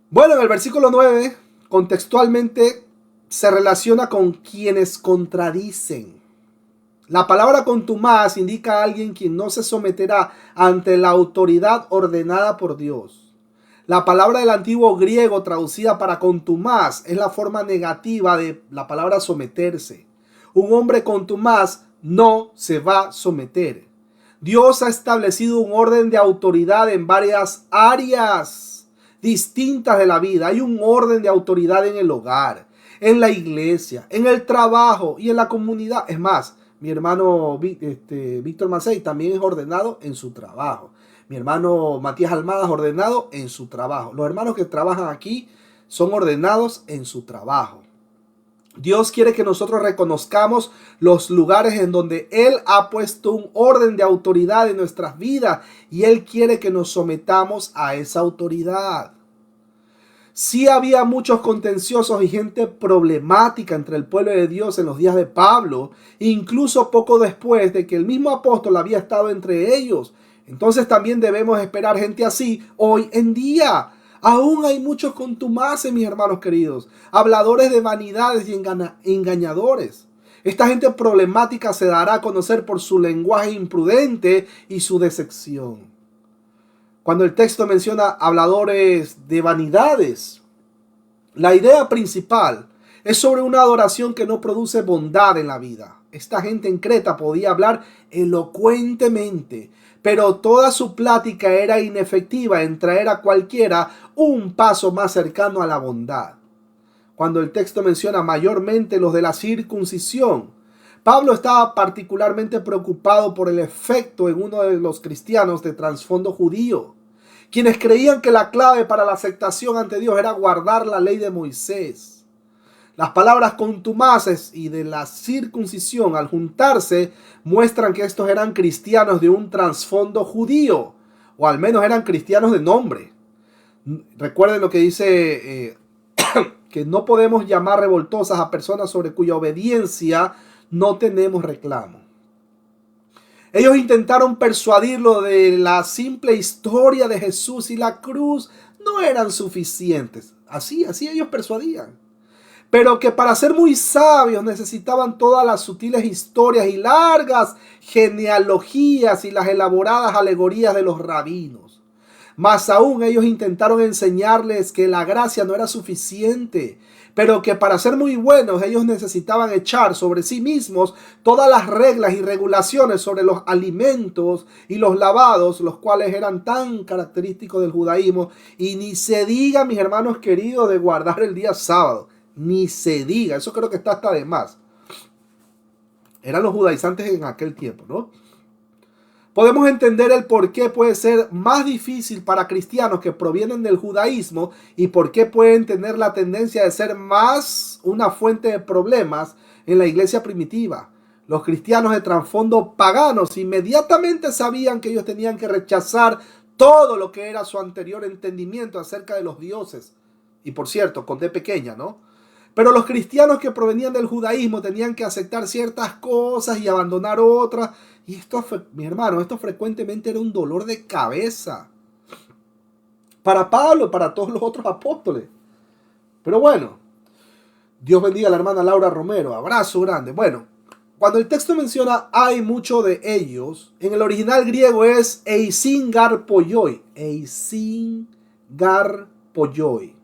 Bueno, en el versículo 9, contextualmente se relaciona con quienes contradicen. La palabra contumaz indica a alguien quien no se someterá ante la autoridad ordenada por Dios. La palabra del antiguo griego traducida para contumaz es la forma negativa de la palabra someterse. Un hombre contumaz no se va a someter. Dios ha establecido un orden de autoridad en varias áreas distintas de la vida. Hay un orden de autoridad en el hogar, en la iglesia, en el trabajo y en la comunidad. Es más, mi hermano Víctor Macei también es ordenado en su trabajo. Mi hermano Matías Almada es ordenado en su trabajo. Los hermanos que trabajan aquí son ordenados en su trabajo. Dios quiere que nosotros reconozcamos los lugares en donde Él ha puesto un orden de autoridad en nuestras vidas y Él quiere que nos sometamos a esa autoridad. Sí había muchos contenciosos y gente problemática entre el pueblo de Dios en los días de Pablo, incluso poco después de que el mismo apóstol había estado entre ellos. Entonces también debemos esperar gente así hoy en día. Aún hay muchos contumaces, mis hermanos queridos, habladores de vanidades y engañadores. Esta gente problemática se dará a conocer por su lenguaje imprudente y su decepción. Cuando el texto menciona habladores de vanidades, la idea principal es sobre una adoración que no produce bondad en la vida. Esta gente en Creta podía hablar elocuentemente, pero toda su plática era inefectiva en traer a cualquiera un paso más cercano a la bondad. Cuando el texto menciona mayormente los de la circuncisión, Pablo estaba particularmente preocupado por el efecto en uno de los cristianos de trasfondo judío, quienes creían que la clave para la aceptación ante Dios era guardar la ley de Moisés. Las palabras contumaces y de la circuncisión al juntarse muestran que estos eran cristianos de un trasfondo judío, o al menos eran cristianos de nombre. Recuerden lo que dice que no podemos llamar revoltosas a personas sobre cuya obediencia no tenemos reclamo. Ellos intentaron persuadirlo de la simple historia de Jesús y la cruz no eran suficientes. Así ellos persuadían. Pero que para ser muy sabios necesitaban todas las sutiles historias y largas genealogías y las elaboradas alegorías de los rabinos. Más aún ellos intentaron enseñarles que la gracia no era suficiente, pero que para ser muy buenos ellos necesitaban echar sobre sí mismos todas las reglas y regulaciones sobre los alimentos y los lavados, los cuales eran tan característicos del judaísmo. Y ni se diga, mis hermanos queridos, de guardar el día sábado. Ni se diga, eso creo que está hasta de más. Eran los judaizantes en aquel tiempo, ¿no? Podemos entender el por qué puede ser más difícil para cristianos que provienen del judaísmo y por qué pueden tener la tendencia de ser más una fuente de problemas en la iglesia primitiva. Los cristianos de trasfondo paganos inmediatamente sabían que ellos tenían que rechazar todo lo que era su anterior entendimiento acerca de los dioses. Y por cierto, con D pequeña, ¿no? Pero los cristianos que provenían del judaísmo tenían que aceptar ciertas cosas y abandonar otras. Y esto, mi hermano, esto frecuentemente era un dolor de cabeza para Pablo y para todos los otros apóstoles. Pero bueno, Dios bendiga a la hermana Laura Romero. Abrazo grande. Bueno, cuando el texto menciona hay mucho de ellos, en el original griego es eisin gar poioi. Eisin gar poioi.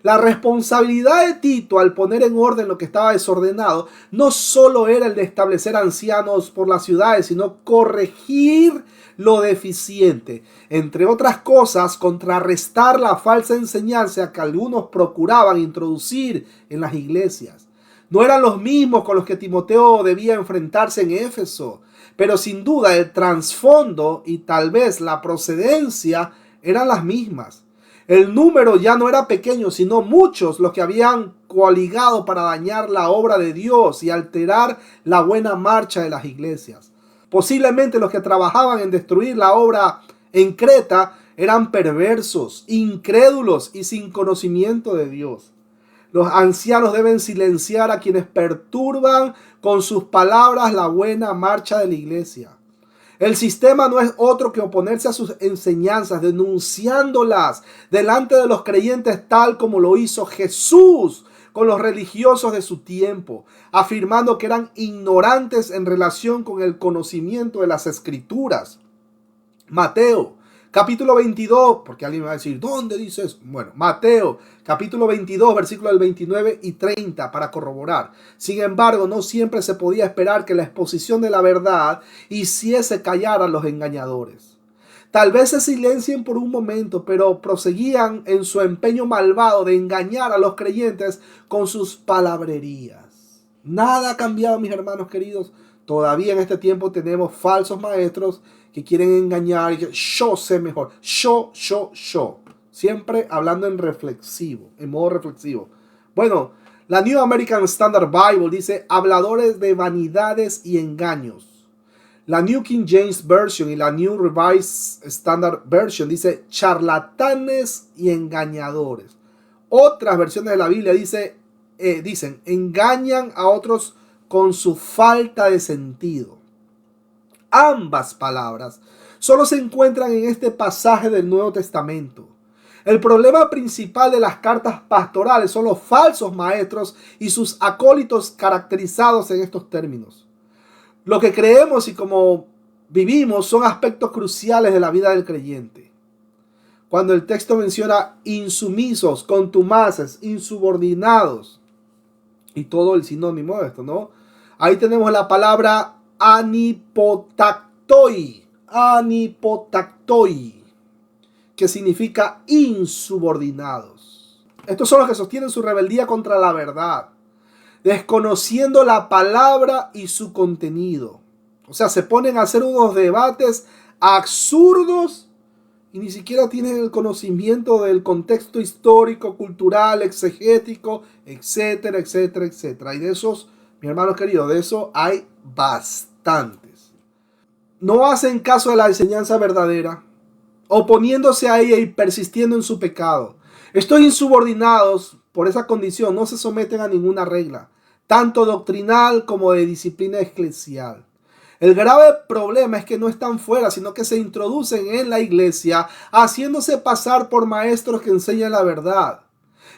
La responsabilidad de Tito al poner en orden lo que estaba desordenado no solo era el de establecer ancianos por las ciudades, sino corregir lo deficiente. Entre otras cosas, contrarrestar la falsa enseñanza que algunos procuraban introducir en las iglesias. No eran los mismos con los que Timoteo debía enfrentarse en Éfeso, pero sin duda el trasfondo y tal vez la procedencia eran las mismas. El número ya no era pequeño, sino muchos los que habían coaligado para dañar la obra de Dios y alterar la buena marcha de las iglesias. Posiblemente los que trabajaban en destruir la obra en Creta eran perversos, incrédulos y sin conocimiento de Dios. Los ancianos deben silenciar a quienes perturban con sus palabras la buena marcha de la iglesia. El sistema no es otro que oponerse a sus enseñanzas, denunciándolas delante de los creyentes tal como lo hizo Jesús con los religiosos de su tiempo, afirmando que eran ignorantes en relación con el conocimiento de las Escrituras. Mateo, capítulo 22, porque alguien me va a decir, ¿dónde dice eso? Bueno, Mateo, capítulo 22, versículos del 29 y 30 para corroborar. Sin embargo, no siempre se podía esperar que la exposición de la verdad hiciese callar a los engañadores. Tal vez se silencien por un momento, pero proseguían en su empeño malvado de engañar a los creyentes con sus palabrerías. Nada ha cambiado, mis hermanos queridos. Todavía en este tiempo tenemos falsos maestros que quieren engañar y que yo sé mejor. Yo. Siempre hablando en reflexivo, en modo reflexivo. Bueno, la New American Standard Bible dice habladores de vanidades y engaños. La New King James Version y la New Revised Standard Version dice charlatanes y engañadores. Otras versiones de la Biblia dicen engañan a otros con su falta de sentido. Ambas palabras solo se encuentran en este pasaje del Nuevo Testamento. El problema principal de las cartas pastorales son los falsos maestros y sus acólitos caracterizados en estos términos. Lo que creemos y cómo vivimos son aspectos cruciales de la vida del creyente. Cuando el texto menciona insumisos, contumaces, insubordinados y todo el sinónimo de esto, ¿no? Ahí tenemos la palabra anipotactoi, que significa insubordinados. Estos son los que sostienen su rebeldía contra la verdad, desconociendo la palabra y su contenido. O sea, se ponen a hacer unos debates absurdos y ni siquiera tienen el conocimiento del contexto histórico, cultural, exegético, etcétera, etcétera, etcétera. Y de esos, mis hermanos queridos, de eso hay bastantes. No hacen caso de la enseñanza verdadera, oponiéndose a ella y persistiendo en su pecado. Estos insubordinados, por esa condición, no se someten a ninguna regla, tanto doctrinal como de disciplina eclesial. El grave problema es que no están fuera, sino que se introducen en la iglesia, haciéndose pasar por maestros que enseñan la verdad.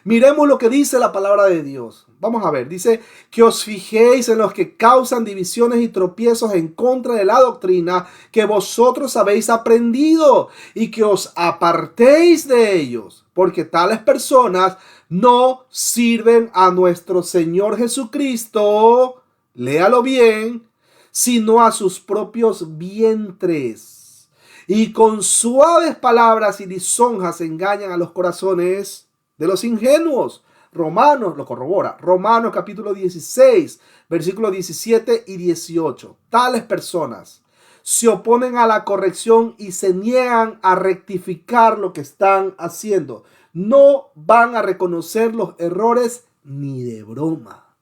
Miremos lo que dice la palabra de Dios. Vamos a ver, dice que os fijéis en los que causan divisiones y tropiezos en contra de la doctrina que vosotros habéis aprendido y que os apartéis de ellos, porque tales personas no sirven a nuestro Señor Jesucristo, léalo bien, sino a sus propios vientres. Y con suaves palabras y lisonjas engañan a los corazones de los ingenuos. Romanos lo corrobora. Romanos capítulo 16, versículos 17 y 18. Tales personas se oponen a la corrección y se niegan a rectificar lo que están haciendo. No van a reconocer los errores ni de broma.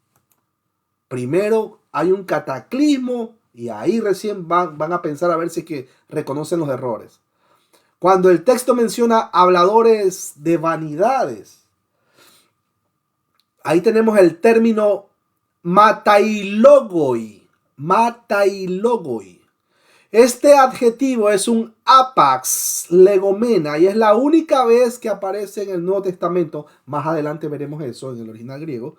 Primero hay un cataclismo y ahí recién van a pensar a ver si es que reconocen los errores. Cuando el texto menciona habladores de vanidades, Ahí tenemos el término matailogoi. Matailogoi. Este adjetivo es un apax legomena y es la única vez que aparece en el Nuevo Testamento. Más adelante veremos eso en el original griego.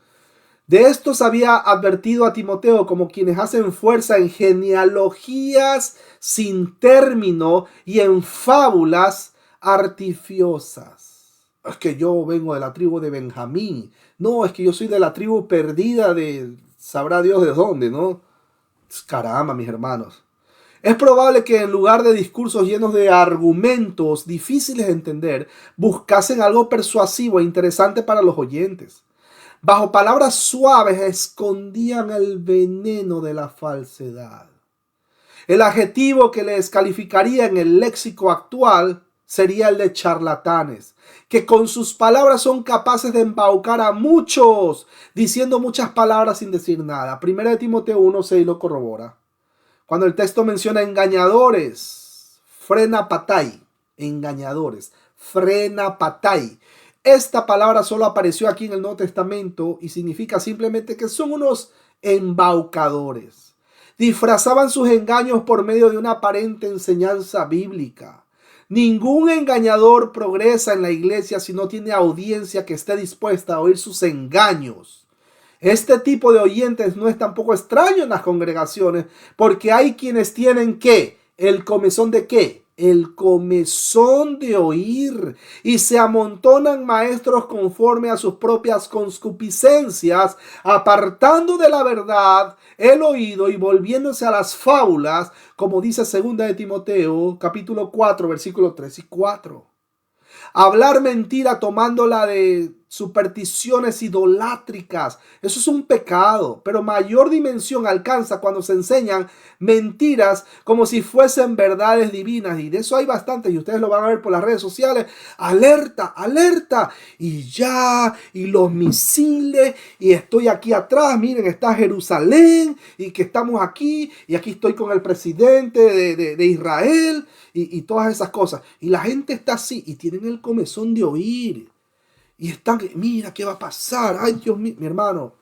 De estos había advertido a Timoteo como quienes hacen fuerza en genealogías sin término y en fábulas artificiosas. Es que yo vengo de la tribu de Benjamín. No, es que yo soy de la tribu perdida de sabrá Dios de dónde, ¿no? Caramba, mis hermanos. Es probable que en lugar de discursos llenos de argumentos difíciles de entender, buscasen algo persuasivo e interesante para los oyentes. Bajo palabras suaves escondían el veneno de la falsedad. El adjetivo que les calificaría en el léxico actual sería el de charlatanes, que con sus palabras son capaces de embaucar a muchos, diciendo muchas palabras sin decir nada. Primera de Timoteo 1:6 lo corrobora. Cuando el texto menciona engañadores, frena patai, engañadores, frena patai. Esta palabra solo apareció aquí en el Nuevo Testamento y significa simplemente que son unos embaucadores. Disfrazaban sus engaños por medio de una aparente enseñanza bíblica. Ningún engañador progresa en la iglesia si no tiene audiencia que esté dispuesta a oír sus engaños. Este tipo de oyentes no es tampoco extraño en las congregaciones, porque hay quienes tienen ¿qué? ¿El comezón de qué? El comezón de oír, y se amontonan maestros conforme a sus propias concupiscencias, apartando de la verdad el oído y volviéndose a las fábulas, como dice 2 de Timoteo, capítulo 4, versículos 3 y 4. Hablar mentira tomándola de supersticiones idolátricas, eso es un pecado, pero mayor dimensión alcanza cuando se enseñan mentiras como si fuesen verdades divinas, y de eso hay bastantes y ustedes lo van a ver por las redes sociales. Alerta, alerta, y ya, y los misiles, y estoy aquí atrás, miren, está Jerusalén, y que estamos aquí, y aquí estoy con el presidente de Israel, y todas esas cosas, y la gente está así, y tienen el comezón de oír. Y están, mira, ¿qué va a pasar? Ay, Dios mío, mi hermano.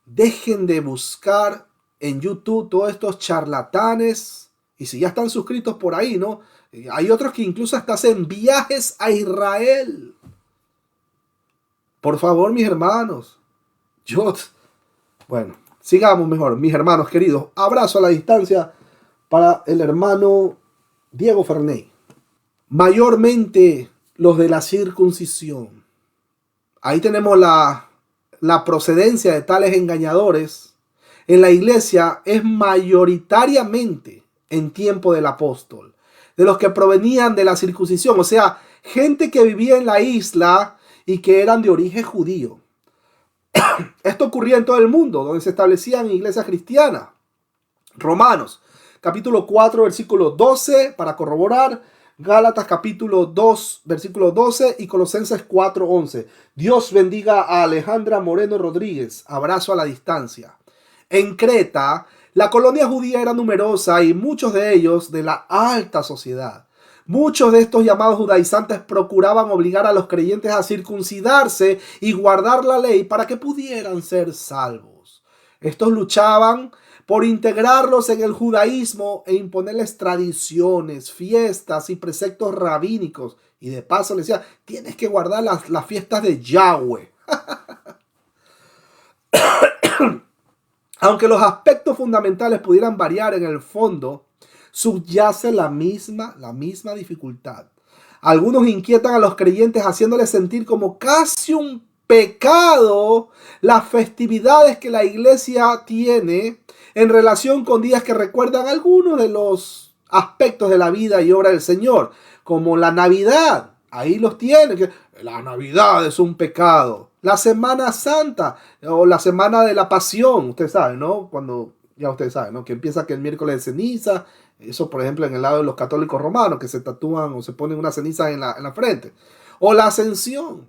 Dejen de buscar en YouTube todos estos charlatanes. Y si ya están suscritos por ahí, ¿no? Hay otros que incluso hasta hacen viajes a Israel. Por favor, mis hermanos. Bueno, sigamos mejor. Mis hermanos queridos, abrazo a la distancia para el hermano Diego Ferney. Mayormente los de la circuncisión. Ahí tenemos la procedencia de tales engañadores. En la iglesia es mayoritariamente en tiempo del apóstol, de los que provenían de la circuncisión, o sea, gente que vivía en la isla y que eran de origen judío. Esto ocurría en todo el mundo, donde se establecían iglesias cristianas. Romanos, capítulo 4, versículo 12, para corroborar. Gálatas capítulo 2, versículo 12 y Colosenses 4, 11. Dios bendiga a Alejandra Moreno Rodríguez. Abrazo a la distancia. En Creta, la colonia judía era numerosa y muchos de ellos de la alta sociedad. Muchos de estos llamados judaizantes procuraban obligar a los creyentes a circuncidarse y guardar la ley para que pudieran ser salvos. Estos luchaban por integrarlos en el judaísmo e imponerles tradiciones, fiestas y preceptos rabínicos. Y de paso les decía, tienes que guardar las fiestas de Yahweh. Aunque los aspectos fundamentales pudieran variar, en el fondo subyace la misma dificultad. Algunos inquietan a los creyentes haciéndoles sentir como casi un pecado las festividades que la iglesia tiene en relación con días que recuerdan algunos de los aspectos de la vida y obra del Señor, como la Navidad. Ahí los tienen, que la Navidad es un pecado. La Semana Santa o la Semana de la Pasión, ustedes saben, ¿no? Ya ustedes saben, ¿no? Que empieza que el miércoles de ceniza, eso por ejemplo en el lado de los católicos romanos, que se tatúan o se ponen una ceniza en la frente. O la Ascensión.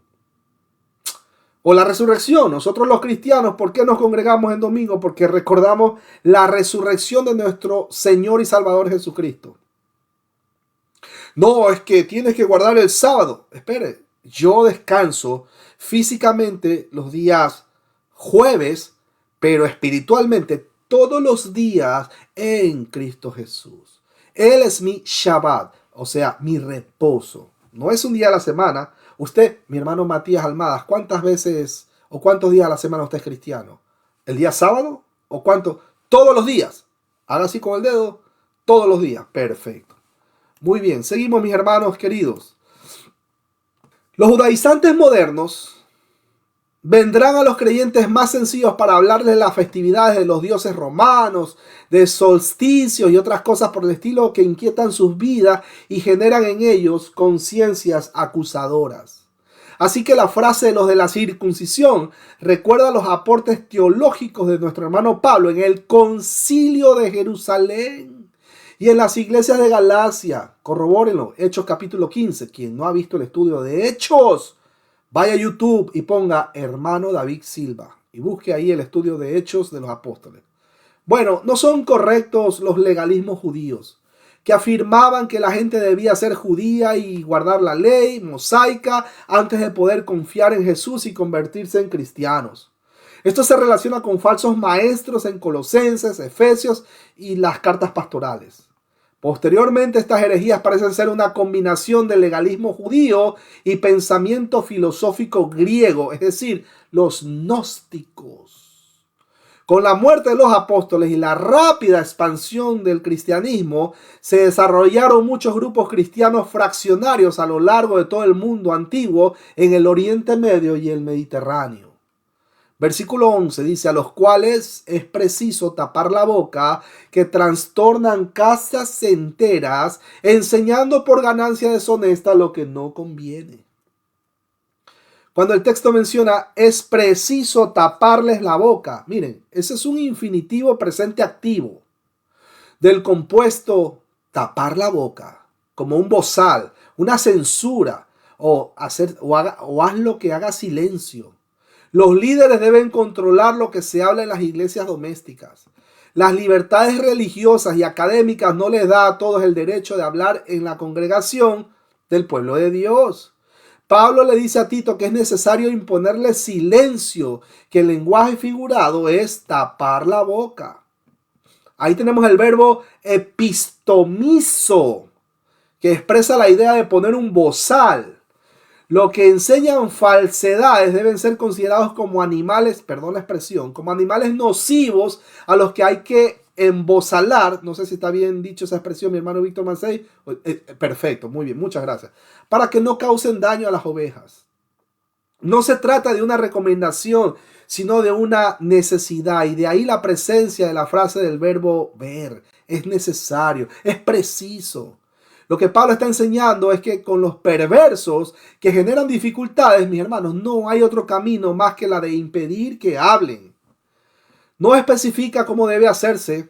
O la resurrección. Nosotros los cristianos, ¿por qué nos congregamos en domingo? Porque recordamos la resurrección de nuestro Señor y Salvador Jesucristo. No, es que tienes que guardar el sábado. Espere, yo descanso físicamente los días jueves, pero espiritualmente todos los días en Cristo Jesús. Él es mi Shabbat, o sea, mi reposo. No es un día a la semana. Usted, mi hermano Matías Almadas, ¿cuántas veces o cuántos días a la semana usted es cristiano? ¿El día sábado? ¿O cuánto? Todos los días. Haga así con el dedo. Todos los días. Perfecto. Muy bien. Seguimos, mis hermanos queridos. Los judaizantes modernos vendrán a los creyentes más sencillos para hablarles de las festividades de los dioses romanos, de solsticios y otras cosas por el estilo que inquietan sus vidas y generan en ellos conciencias acusadoras. Así que la frase de los de la circuncisión recuerda los aportes teológicos de nuestro hermano Pablo en el Concilio de Jerusalén y en las iglesias de Galacia. Corrobórenlo, Hechos capítulo 15. Quien no ha visto el estudio de Hechos, vaya a YouTube y ponga hermano David Silva y busque ahí el estudio de Hechos de los Apóstoles. Bueno, no son correctos los legalismos judíos que afirmaban que la gente debía ser judía y guardar la ley mosaica antes de poder confiar en Jesús y convertirse en cristianos. Esto se relaciona con falsos maestros en Colosenses, Efesios y las cartas pastorales. Posteriormente, estas herejías parecen ser una combinación del legalismo judío y pensamiento filosófico griego, es decir, los gnósticos. Con la muerte de los apóstoles y la rápida expansión del cristianismo, se desarrollaron muchos grupos cristianos fraccionarios a lo largo de todo el mundo antiguo en el Oriente Medio y el Mediterráneo. Versículo 11 dice, a los cuales es preciso tapar la boca, que trastornan casas enteras, enseñando por ganancia deshonesta lo que no conviene. Cuando el texto menciona es preciso taparles la boca, miren, ese es un infinitivo presente activo del compuesto tapar la boca, como un bozal, una censura, o haz lo que haga silencio. Los líderes deben controlar lo que se habla en las iglesias domésticas. Las libertades religiosas y académicas no les da a todos el derecho de hablar en la congregación del pueblo de Dios. Pablo le dice a Tito que es necesario imponerle silencio, que el lenguaje figurado es tapar la boca. Ahí tenemos el verbo epistomizo, que expresa la idea de poner un bozal. Lo que enseñan falsedades deben ser considerados como animales, perdón la expresión, como animales nocivos a los que hay que embozalar. No sé si está bien dicho esa expresión, mi hermano Víctor Mancey. Perfecto, muy bien, muchas gracias. Para que no causen daño a las ovejas. No se trata de una recomendación, sino de una necesidad. Y de ahí la presencia de la frase del verbo ver. Es necesario, es preciso. Lo que Pablo está enseñando es que con los perversos que generan dificultades, mis hermanos, no hay otro camino más que la de impedir que hablen. No especifica cómo debe hacerse,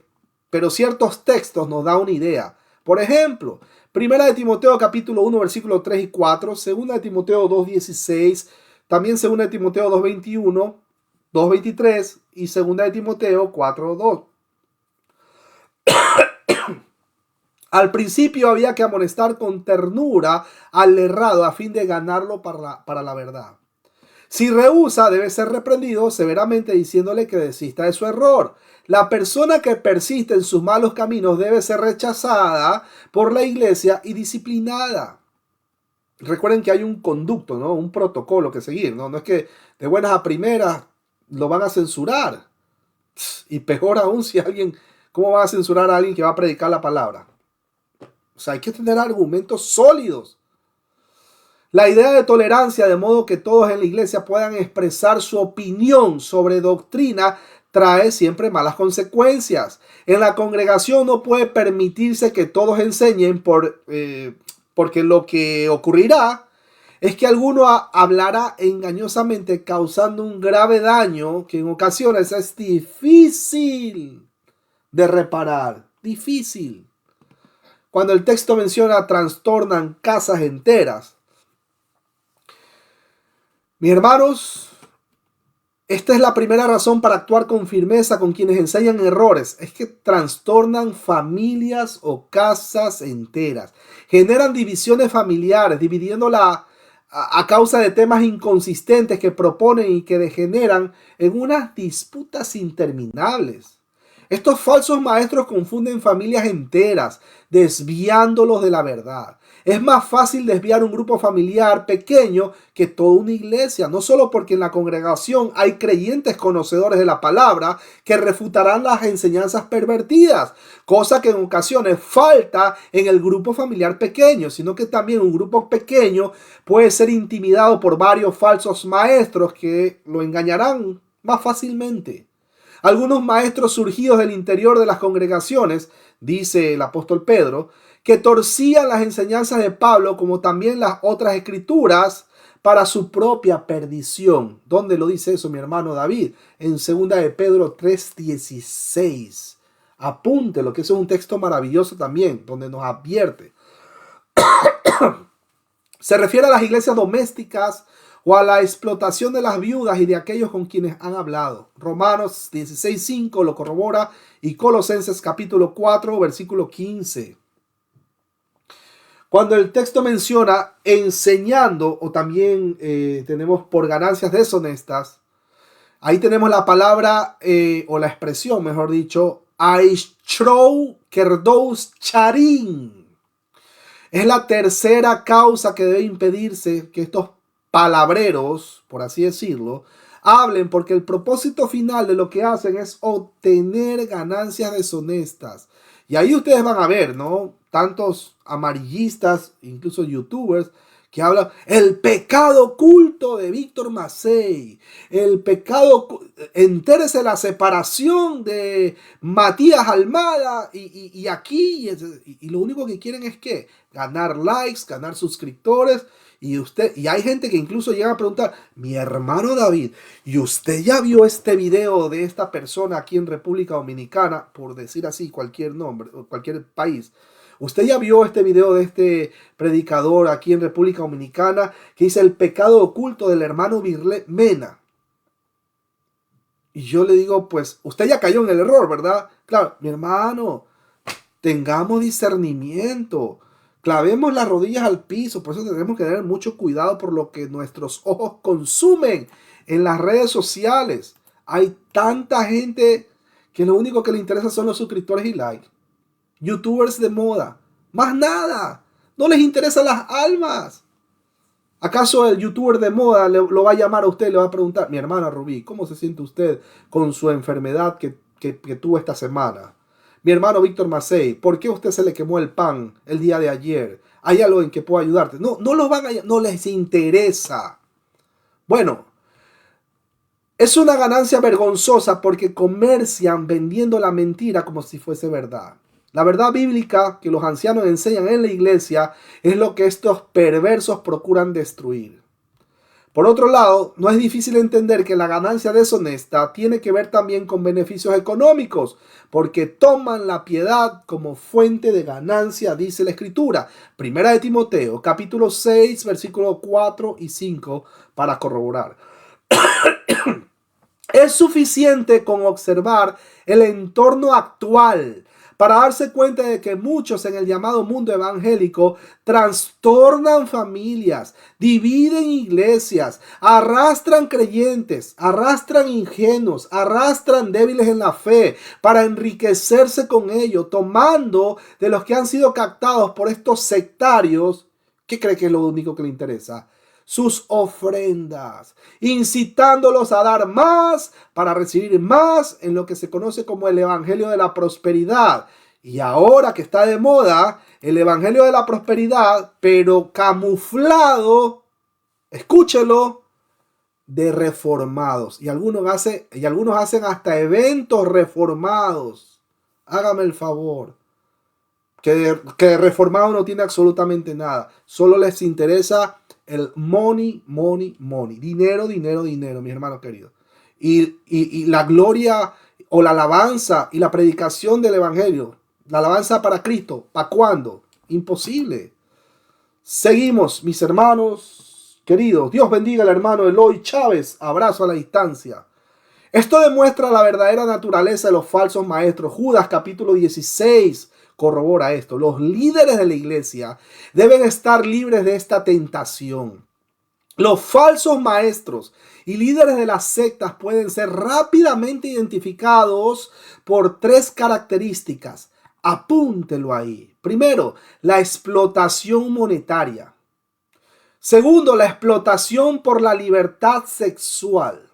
pero ciertos textos nos dan una idea. Por ejemplo, 1 de Timoteo capítulo 1, versículos 3 y 4, 2 de Timoteo 2, 16, también 2 de Timoteo 2, 21, 2, 23 y 2 de Timoteo 4, 2. Al principio había que amonestar con ternura al errado a fin de ganarlo para la verdad. Si rehúsa, debe ser reprendido severamente diciéndole que desista de su error. La persona que persiste en sus malos caminos debe ser rechazada por la iglesia y disciplinada. Recuerden que hay un conducto, ¿no? Un protocolo que seguir, ¿no? No es que de buenas a primeras lo van a censurar. Y peor aún si alguien, ¿cómo van a censurar a alguien que va a predicar la palabra? O sea, hay que tener argumentos sólidos. La idea de tolerancia, de modo que todos en la iglesia puedan expresar su opinión sobre doctrina, trae siempre malas consecuencias. En la congregación no puede permitirse que todos enseñen porque lo que ocurrirá es que alguno hablará engañosamente causando un grave daño que en ocasiones es difícil de reparar. Difícil. Cuando el texto menciona trastornan casas enteras. Mis hermanos, esta es la primera razón para actuar con firmeza con quienes enseñan errores. Es que trastornan familias o casas enteras. Generan divisiones familiares, dividiendo a causa de temas inconsistentes que proponen y que degeneran en unas disputas interminables. Estos falsos maestros confunden familias enteras, desviándolos de la verdad. Es más fácil desviar un grupo familiar pequeño que toda una iglesia, no solo porque en la congregación hay creyentes conocedores de la palabra que refutarán las enseñanzas pervertidas, cosa que en ocasiones falta en el grupo familiar pequeño, sino que también un grupo pequeño puede ser intimidado por varios falsos maestros que lo engañarán más fácilmente. Algunos maestros surgidos del interior de las congregaciones, dice el apóstol Pedro, que torcían las enseñanzas de Pablo como también las otras escrituras para su propia perdición. ¿Dónde lo dice eso mi hermano David? En 2 de Pedro 3:16. Apúntelo, que eso es un texto maravilloso también, donde nos advierte. Se refiere a las iglesias domésticas o a la explotación de las viudas y de aquellos con quienes han hablado. Romanos 16:5 lo corrobora y Colosenses capítulo 4, versículo 15. Cuando el texto menciona enseñando o también tenemos por ganancias deshonestas, ahí tenemos la palabra o la expresión, mejor dicho, Aishrou Kerdous Charin. Es la tercera causa que debe impedirse que estos palabreros, por así decirlo, hablen, porque el propósito final de lo que hacen es obtener ganancias deshonestas. Y ahí ustedes van a ver, ¿no? Tantos amarillistas, incluso youtubers, que hablan el pecado oculto de Víctor Massey, el pecado, entérese la separación de Matías Almada y aquí, y lo único que quieren es que ganar likes, ganar suscriptores. Y hay gente que incluso llega a preguntar, mi hermano David, ¿y usted ya vio este video de esta persona aquí en República Dominicana? Por decir así, cualquier nombre, cualquier país. ¿Usted ya vio este video de este predicador aquí en República Dominicana que dice el pecado oculto del hermano Birlé Mena? Y yo le digo, pues, usted ya cayó en el error, ¿verdad? Claro, mi hermano, tengamos discernimiento. Clavemos las rodillas al piso, por eso tenemos que tener mucho cuidado por lo que nuestros ojos consumen en las redes sociales. Hay tanta gente que lo único que le interesa son los suscriptores y likes. Youtubers de moda, más nada, no les interesan las almas. ¿Acaso el youtuber de moda lo va a llamar a usted y le va a preguntar, mi hermana Rubí, ¿cómo se siente usted con su enfermedad que tuvo esta semana? Mi hermano Víctor Massey, ¿por qué a usted se le quemó el pan el día de ayer? ¿Hay algo en que pueda ayudarte? No no les interesa. Bueno, es una ganancia vergonzosa porque comercian vendiendo la mentira como si fuese verdad. La verdad bíblica que los ancianos enseñan en la iglesia es lo que estos perversos procuran destruir. Por otro lado, no es difícil entender que la ganancia deshonesta tiene que ver también con beneficios económicos, porque toman la piedad como fuente de ganancia, dice la Escritura. Primera de Timoteo, capítulo 6, versículos 4 y 5, para corroborar. Es suficiente con observar el entorno actual para darse cuenta de que muchos en el llamado mundo evangélico trastornan familias, dividen iglesias, arrastran creyentes, arrastran ingenuos, arrastran débiles en la fe para enriquecerse con ello, tomando de los que han sido captados por estos sectarios. ¿Qué cree que es lo único que le interesa? Sus ofrendas, incitándolos a dar más para recibir más en lo que se conoce como el evangelio de la prosperidad. Y ahora que está de moda el evangelio de la prosperidad, pero camuflado, escúchelo, de reformados. Y algunos hacen hasta eventos reformados. Hágame el favor. Que reformado no tiene absolutamente nada. Solo les interesa el money, money, money. Dinero, dinero, dinero, mis hermanos queridos. Y la gloria o la alabanza y la predicación del evangelio. La alabanza para Cristo. ¿Para cuándo? Imposible. Seguimos, mis hermanos queridos. Dios bendiga al hermano Eloy Chávez. Abrazo a la distancia. Esto demuestra la verdadera naturaleza de los falsos maestros. Judas capítulo 16 corrobora esto. Los líderes de la iglesia deben estar libres de esta tentación. Los falsos maestros y líderes de las sectas pueden ser rápidamente identificados por tres características. Apúntelo ahí. Primero, la explotación monetaria. Segundo, la explotación por la libertad sexual.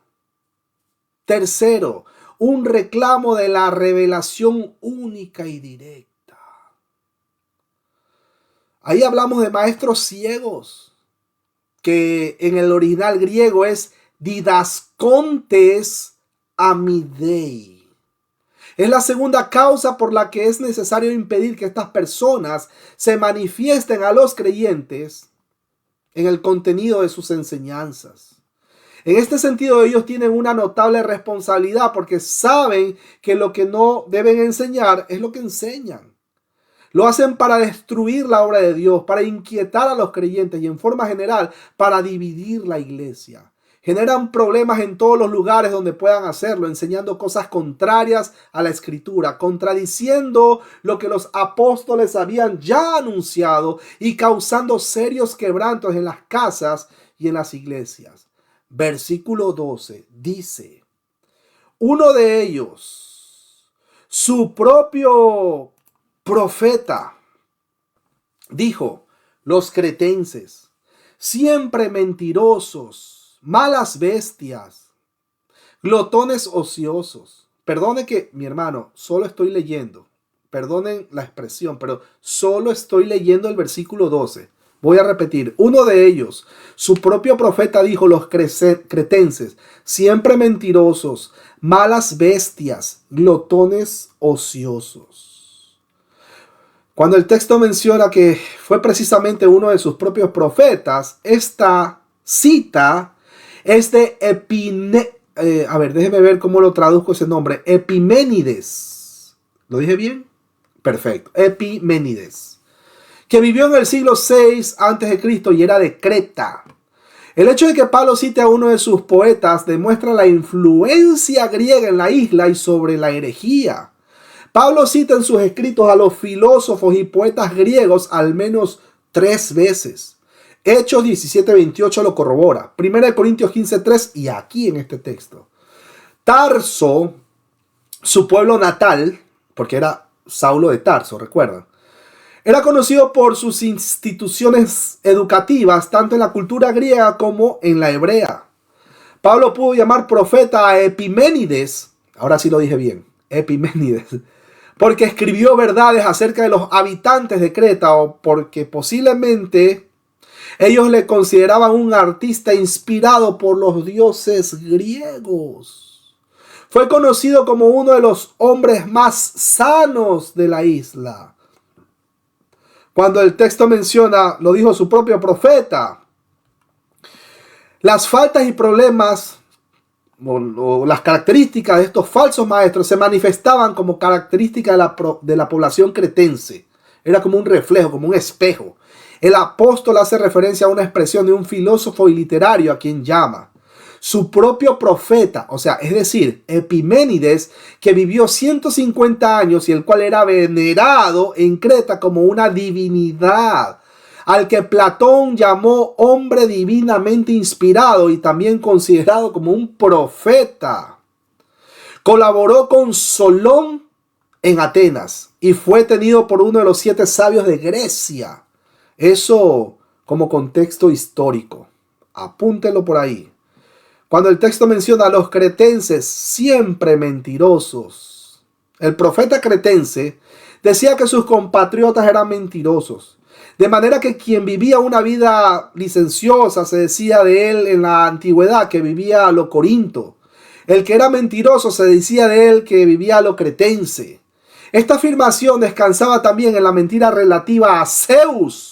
Tercero, un reclamo de la revelación única y directa. Ahí hablamos de maestros ciegos, que en el original griego es didascontes amidei. Es la segunda causa por la que es necesario impedir que estas personas se manifiesten a los creyentes en el contenido de sus enseñanzas. En este sentido, ellos tienen una notable responsabilidad porque saben que lo que no deben enseñar es lo que enseñan. Lo hacen para destruir la obra de Dios, para inquietar a los creyentes y en forma general para dividir la iglesia. Generan problemas en todos los lugares donde puedan hacerlo, enseñando cosas contrarias a la Escritura, contradiciendo lo que los apóstoles habían ya anunciado y causando serios quebrantos en las casas y en las iglesias. Versículo 12 dice: uno de ellos, su propio profeta, dijo: los cretenses, siempre mentirosos, malas bestias, glotones ociosos. Perdone que, mi hermano, solo estoy leyendo. Perdonen la expresión, pero solo estoy leyendo el versículo 12. Voy a repetir. Uno de ellos, su propio profeta, dijo: los cretenses, siempre mentirosos, malas bestias, glotones ociosos. Cuando el texto menciona que fue precisamente uno de sus propios profetas, esta cita es de déjeme ver cómo lo traduzco ese nombre. Epiménides. ¿Lo dije bien? Perfecto. Epiménides, que vivió en el siglo 6 a.C. y era de Creta. El hecho de que Pablo cite a uno de sus poetas demuestra la influencia griega en la isla y sobre la herejía. Pablo cita en sus escritos a los filósofos y poetas griegos al menos 3 veces. Hechos 17:28 lo corrobora. 1 Corintios 15:3 y aquí en este texto. Tarso, su pueblo natal, porque era Saulo de Tarso, recuerdan, era conocido por sus instituciones educativas, tanto en la cultura griega como en la hebrea. Pablo pudo llamar profeta a Epiménides, ahora sí lo dije bien, Epiménides, porque escribió verdades acerca de los habitantes de Creta o porque posiblemente ellos le consideraban un artista inspirado por los dioses griegos. Fue conocido como uno de los hombres más sanos de la isla. Cuando el texto menciona, lo dijo su propio profeta, las faltas y problemas o las características de estos falsos maestros se manifestaban como característica de la población cretense. Era como un reflejo, como un espejo. El apóstol hace referencia a una expresión de un filósofo y literario a quien llama su propio profeta, o sea, es decir, Epiménides, que vivió 150 años y el cual era venerado en Creta como una divinidad, al que Platón llamó hombre divinamente inspirado y también considerado como un profeta. Colaboró con Solón en Atenas y fue tenido por uno de los 7 sabios de Grecia. Eso como contexto histórico. Apúntelo por ahí. Cuando el texto menciona a los cretenses siempre mentirosos, el profeta cretense decía que sus compatriotas eran mentirosos. De manera que quien vivía una vida licenciosa, se decía de él en la antigüedad que vivía a lo corinto. El que era mentiroso se decía de él que vivía a lo cretense. Esta afirmación descansaba también en la mentira relativa a Zeus,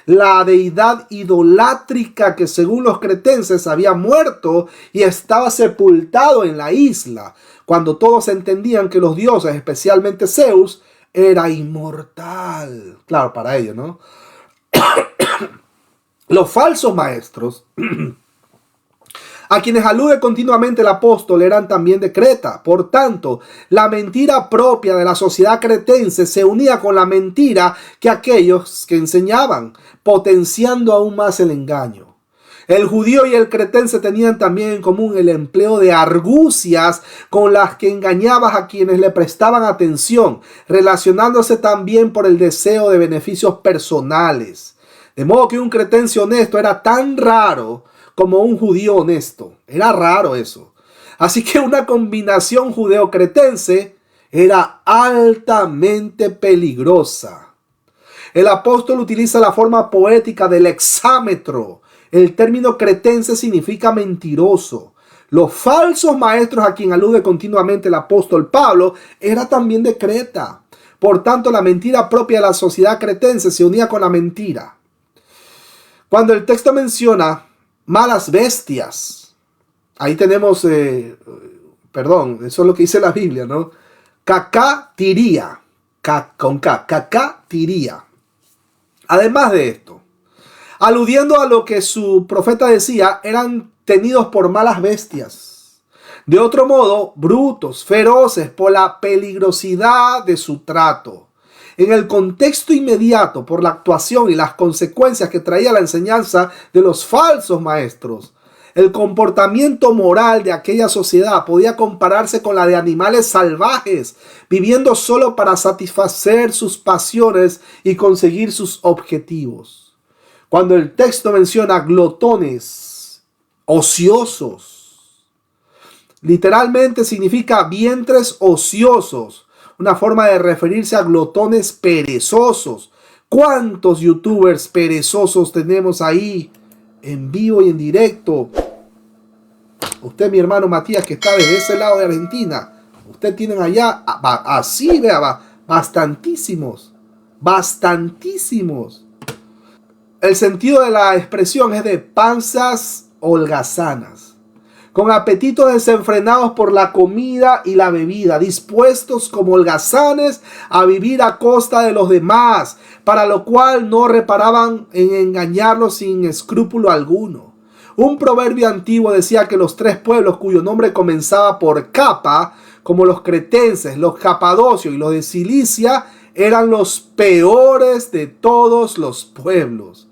la deidad idolátrica que según los cretenses había muerto y estaba sepultado en la isla, cuando todos entendían que los dioses, especialmente Zeus, era inmortal. Claro, para ellos, ¿no? Los falsos maestros, a quienes alude continuamente el apóstol, eran también de Creta. Por tanto, la mentira propia de la sociedad cretense se unía con la mentira que aquellos que enseñaban, potenciando aún más el engaño. El judío y el cretense tenían también en común el empleo de argucias con las que engañaban a quienes le prestaban atención, relacionándose también por el deseo de beneficios personales. De modo que un cretense honesto era tan raro como un judío honesto. Era raro eso. Así que una combinación judeo-cretense era altamente peligrosa. El apóstol utiliza la forma poética del hexámetro. El término cretense significa mentiroso. Los falsos maestros a quien alude continuamente el apóstol Pablo era también de Creta. Por tanto, la mentira propia de la sociedad cretense se unía con la mentira. Cuando el texto menciona malas bestias, ahí tenemos, eso es lo que dice la Biblia, ¿no? Cacatiría, con K, cacatiría. Además de esto, aludiendo a lo que su profeta decía, eran tenidos por malas bestias. De otro modo, brutos, feroces por la peligrosidad de su trato. En el contexto inmediato, por la actuación y las consecuencias que traía la enseñanza de los falsos maestros, el comportamiento moral de aquella sociedad podía compararse con la de animales salvajes, viviendo solo para satisfacer sus pasiones y conseguir sus objetivos. Cuando el texto menciona glotones, ociosos, literalmente significa vientres ociosos, una forma de referirse a glotones perezosos. ¿Cuántos youtubers perezosos tenemos ahí en vivo y en directo? Usted, mi hermano Matías, que está desde ese lado de Argentina, usted tienen allá, así, vea, bastantísimos. El sentido de la expresión es de panzas holgazanas, con apetitos desenfrenados por la comida y la bebida, dispuestos como holgazanes a vivir a costa de los demás, para lo cual no reparaban en engañarlos sin escrúpulo alguno. Un proverbio antiguo decía que los tres pueblos cuyo nombre comenzaba por Capa, como los cretenses, los capadocios y los de Cilicia, eran los peores de todos los pueblos.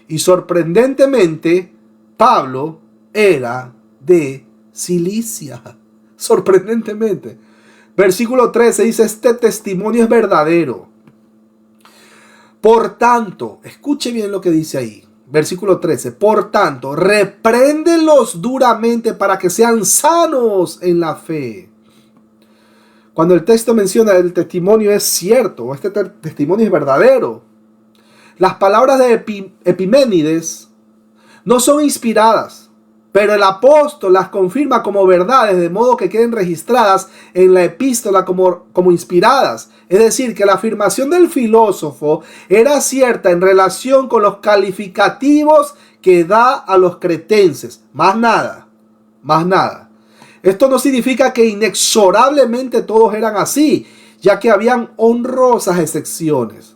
Y sorprendentemente, Pablo era de Cilicia. Sorprendentemente. Versículo 13 dice, este testimonio es verdadero. Por tanto, escuche bien lo que dice ahí. Versículo 13. Por tanto, repréndelos duramente para que sean sanos en la fe. Cuando el texto menciona el testimonio es cierto, este testimonio es verdadero. Las palabras de Epiménides no son inspiradas, pero el apóstol las confirma como verdades, de modo que queden registradas en la epístola como inspiradas. Es decir, que la afirmación del filósofo era cierta en relación con los calificativos que da a los cretenses. Más nada. Esto no significa que inexorablemente todos eran así, ya que habían honrosas excepciones.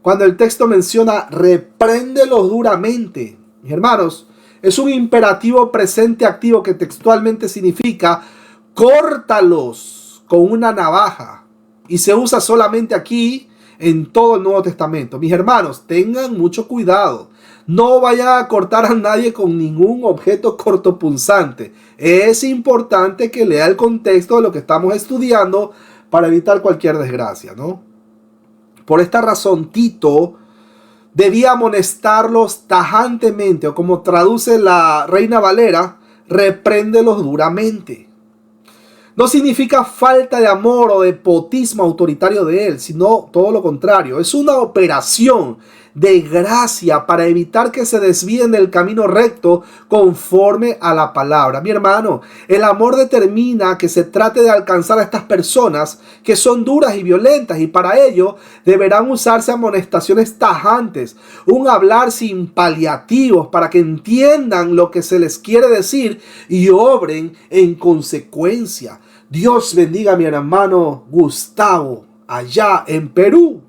Cuando el texto menciona repréndelos duramente, mis hermanos, es un imperativo presente activo que textualmente significa córtalos con una navaja. Y se usa solamente aquí en todo el Nuevo Testamento. Mis hermanos, tengan mucho cuidado. No vayan a cortar a nadie con ningún objeto cortopunzante. Es importante que lea el contexto de lo que estamos estudiando para evitar cualquier desgracia, ¿no? Por esta razón, Tito debía amonestarlos tajantemente, o como traduce la Reina Valera, repréndelos duramente. No significa falta de amor o de potismo autoritario de él, sino todo lo contrario. Es una operación de gracia para evitar que se desvíen del camino recto conforme a la palabra. Mi hermano, el amor determina que se trate de alcanzar a estas personas que son duras y violentas, y para ello deberán usarse amonestaciones tajantes, un hablar sin paliativos para que entiendan lo que se les quiere decir y obren en consecuencia. Dios bendiga a mi hermano Gustavo allá en Perú.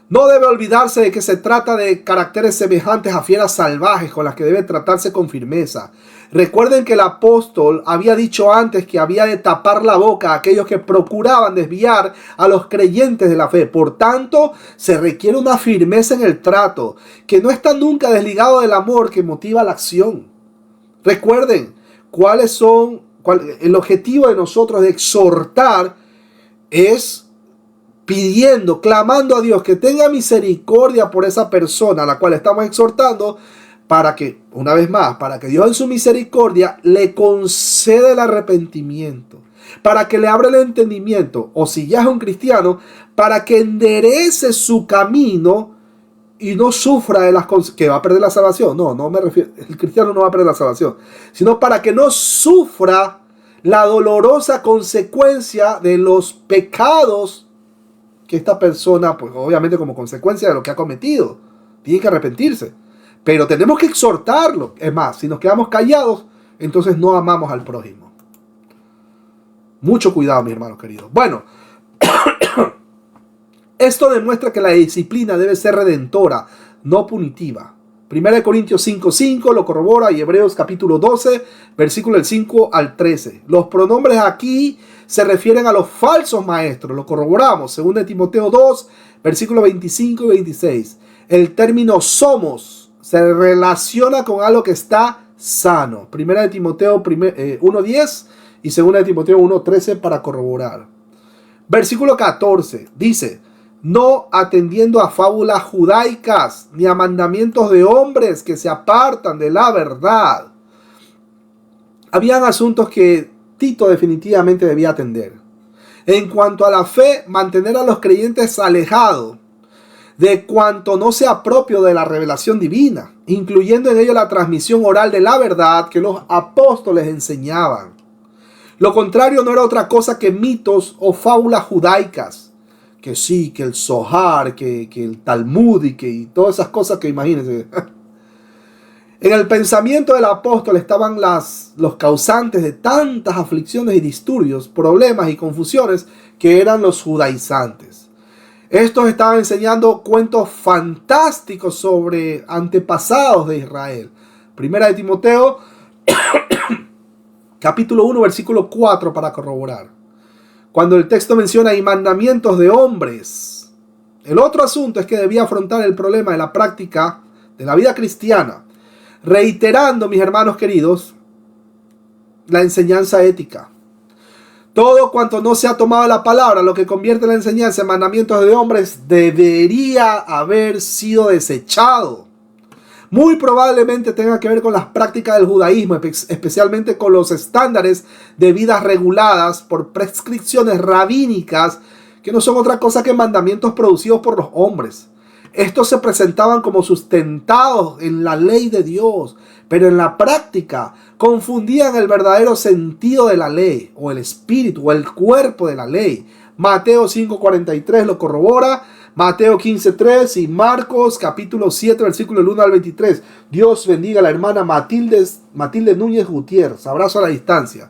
No debe olvidarse de que se trata de caracteres semejantes a fieras salvajes con las que debe tratarse con firmeza. Recuerden que el apóstol había dicho antes que había de tapar la boca a aquellos que procuraban desviar a los creyentes de la fe. Por tanto, se requiere una firmeza en el trato, que no está nunca desligado del amor que motiva la acción. Recuerden el objetivo de nosotros de exhortar es pidiendo, clamando a Dios que tenga misericordia por esa persona a la cual estamos exhortando, para que, una vez más, para que Dios en su misericordia le conceda el arrepentimiento, para que le abra el entendimiento, o si ya es un cristiano, para que enderece su camino y no sufra de las consecuencias, que va a perder la salvación. No me refiero, el cristiano no va a perder la salvación, sino para que no sufra la dolorosa consecuencia de los pecados que esta persona, pues obviamente como consecuencia de lo que ha cometido, tiene que arrepentirse. Pero tenemos que exhortarlo. Es más, si nos quedamos callados, entonces no amamos al prójimo. Mucho cuidado, mis hermanos queridos. Bueno, esto demuestra que la disciplina debe ser redentora, no punitiva. 1 Corintios 5:5 lo corrobora, y Hebreos capítulo 12, versículo del 5 al 13. Los pronombres aquí se refieren a los falsos maestros, lo corroboramos. 2 Timoteo 2, versículos 25 y 26. El término somos se relaciona con algo que está sano. 1 Timoteo 1:10 y 2 Timoteo 1:13 para corroborar. Versículo 14 dice: no atendiendo a fábulas judaicas ni a mandamientos de hombres que se apartan de la verdad. Habían asuntos que Tito definitivamente debía atender. En cuanto a la fe, mantener a los creyentes alejados de cuanto no sea propio de la revelación divina, incluyendo en ello la transmisión oral de la verdad que los apóstoles enseñaban. Lo contrario no era otra cosa que mitos o fábulas judaicas, que sí, que el Zohar, que el Talmud y todas esas cosas que imagínense. En el pensamiento del apóstol estaban los causantes de tantas aflicciones y disturbios, problemas y confusiones que eran los judaizantes. Estos estaban enseñando cuentos fantásticos sobre antepasados de Israel. 1 Timoteo, capítulo 1, versículo 4 para corroborar. Cuando el texto menciona y mandamientos de hombres. El otro asunto es que debía afrontar el problema de la práctica de la vida cristiana, reiterando, mis hermanos queridos, la enseñanza ética. Todo cuanto no se ha tomado la palabra, lo que convierte la enseñanza en mandamientos de hombres, debería haber sido desechado. Muy probablemente tenga que ver con las prácticas del judaísmo, especialmente con los estándares de vidas reguladas por prescripciones rabínicas, que no son otra cosa que mandamientos producidos por los hombres. Estos se presentaban como sustentados en la ley de Dios, pero en la práctica confundían el verdadero sentido de la ley, o el espíritu, o el cuerpo de la ley. Mateo 5:43 lo corrobora, Mateo 15:3 y Marcos capítulo 7, versículo 1 al 23. Dios bendiga a la hermana Matilde Núñez Gutiérrez. Abrazo a la distancia.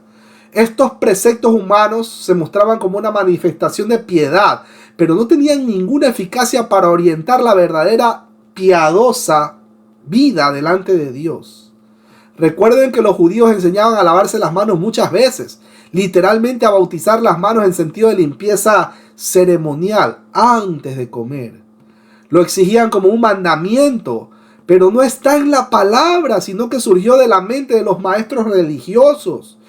Estos preceptos humanos se mostraban como una manifestación de piedad, pero no tenían ninguna eficacia para orientar la verdadera piadosa vida delante de Dios. Recuerden que los judíos enseñaban a lavarse las manos muchas veces, literalmente a bautizar las manos en sentido de limpieza ceremonial antes de comer. Lo exigían como un mandamiento, pero no está en la palabra, sino que surgió de la mente de los maestros religiosos.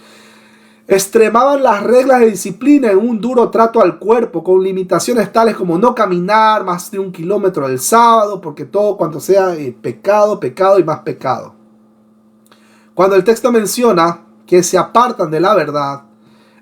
Extremaban las reglas de disciplina en un duro trato al cuerpo, con limitaciones tales como no caminar más de 1 kilómetro el sábado, porque todo cuanto sea pecado, pecado y más pecado. Cuando el texto menciona que se apartan de la verdad,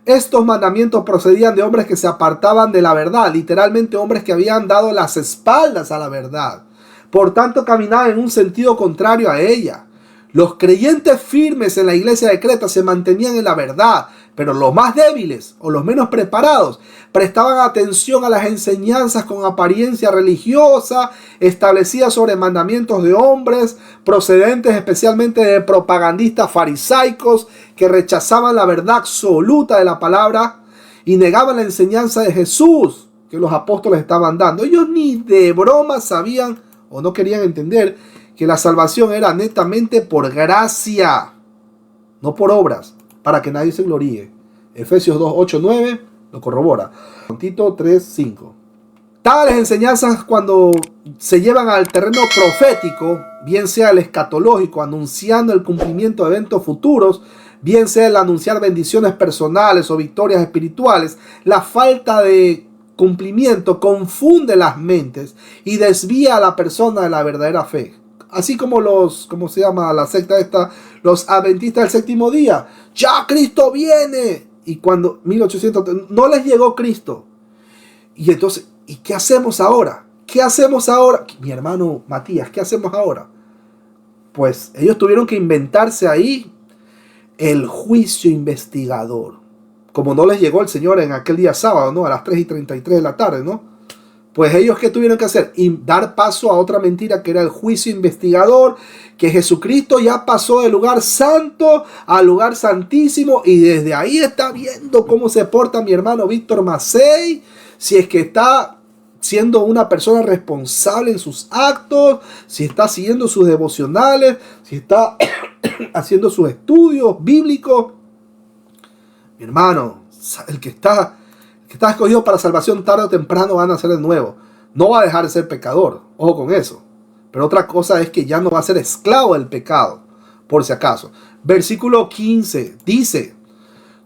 estos mandamientos procedían de hombres que se apartaban de la verdad, literalmente hombres que habían dado las espaldas a la verdad. Por tanto, caminaban en un sentido contrario a ella. Los creyentes firmes en la iglesia de Creta se mantenían en la verdad, pero los más débiles o los menos preparados prestaban atención a las enseñanzas con apariencia religiosa establecidas sobre mandamientos de hombres, procedentes especialmente de propagandistas farisaicos que rechazaban la verdad absoluta de la palabra y negaban la enseñanza de Jesús que los apóstoles estaban dando. Ellos ni de broma sabían o no querían entender que la salvación era netamente por gracia. no por obras, para que nadie se gloríe. Efesios 2, 8, 9 lo corrobora. Tito 3, 5. Tales enseñanzas, cuando se llevan al terreno profético, bien sea el escatológico, anunciando el cumplimiento de eventos futuros, bien sea el anunciar bendiciones personales o victorias espirituales, la falta de cumplimiento confunde las mentes y desvía a la persona de la verdadera fe. Así como ¿cómo se llama la secta esta? Los adventistas del séptimo día. ¡Ya Cristo viene! Y cuando 1800 no les llegó Cristo. Y entonces, ¿y qué hacemos ahora? ¿Qué hacemos ahora? Mi hermano Matías, ¿qué hacemos ahora? Pues ellos tuvieron que inventarse ahí el juicio investigador. Como no les llegó el Señor en aquel día sábado, ¿no? A las 3:33 de la tarde, ¿no? Pues ellos, ¿qué tuvieron que hacer? Y dar paso a otra mentira, que era el juicio investigador, que Jesucristo ya pasó del lugar santo al lugar santísimo, y desde ahí está viendo cómo se porta mi hermano Víctor Macei, si es que está siendo una persona responsable en sus actos, si está siguiendo sus devocionales, si está haciendo sus estudios bíblicos. Mi hermano, el que está escogido para salvación, tarde o temprano van a nacer de nuevo. No va a dejar de ser pecador, ojo con eso. Pero otra cosa es que ya no va a ser esclavo del pecado, por si acaso. Versículo 15 dice: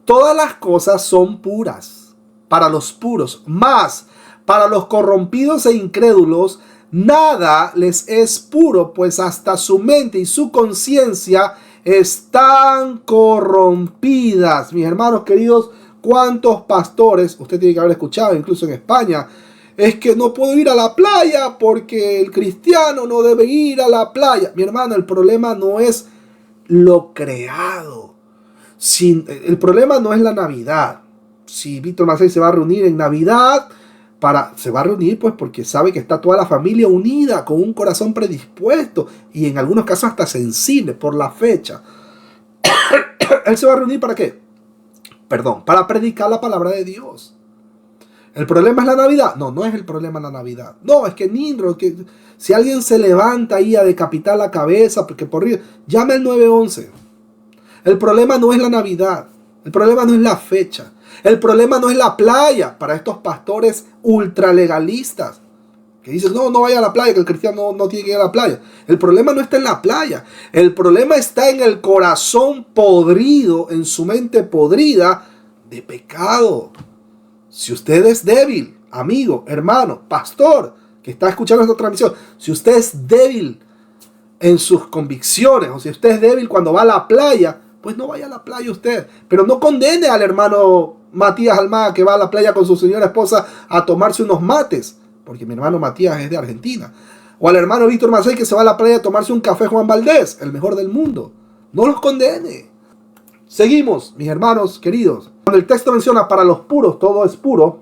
todas las cosas son puras para los puros, mas para los corrompidos e incrédulos nada les es puro, pues hasta su mente y su conciencia están corrompidas. Mis hermanos queridos, ¿cuántos pastores, usted tiene que haber escuchado incluso en España, es que no puedo ir a la playa porque el cristiano no debe ir a la playa? Mi hermano, el problema no es lo creado. El problema no es la Navidad. Si Víctor Macei se va a reunir en Navidad, se va a reunir pues porque sabe que está toda la familia unida, con un corazón predispuesto y en algunos casos hasta sensible por la fecha. Él se va a reunir ¿para qué? Para predicar la palabra de Dios. ¿El problema es la Navidad? No, no es el problema la Navidad. No, es que Nimrod, que si alguien se levanta ahí a decapitar la cabeza, porque llame al 911. El problema no es la Navidad. El problema no es la fecha. El problema no es la playa para estos pastores ultralegalistas que dicen, no vaya a la playa, que el cristiano no tiene que ir a la playa. El problema no está en la playa. El problema está en el corazón podrido, en su mente podrida de pecado. Si usted es débil, amigo, hermano, pastor, que está escuchando esta transmisión, si usted es débil en sus convicciones, o si usted es débil cuando va a la playa, pues no vaya a la playa usted. Pero no condene al hermano Matías Almada, que va a la playa con su señora esposa a tomarse unos mates, porque mi hermano Matías es de Argentina. O al hermano Víctor Macei, que se va a la playa a tomarse un café Juan Valdés, el mejor del mundo. No los condene. Seguimos, mis hermanos queridos. Cuando el texto menciona para los puros todo es puro,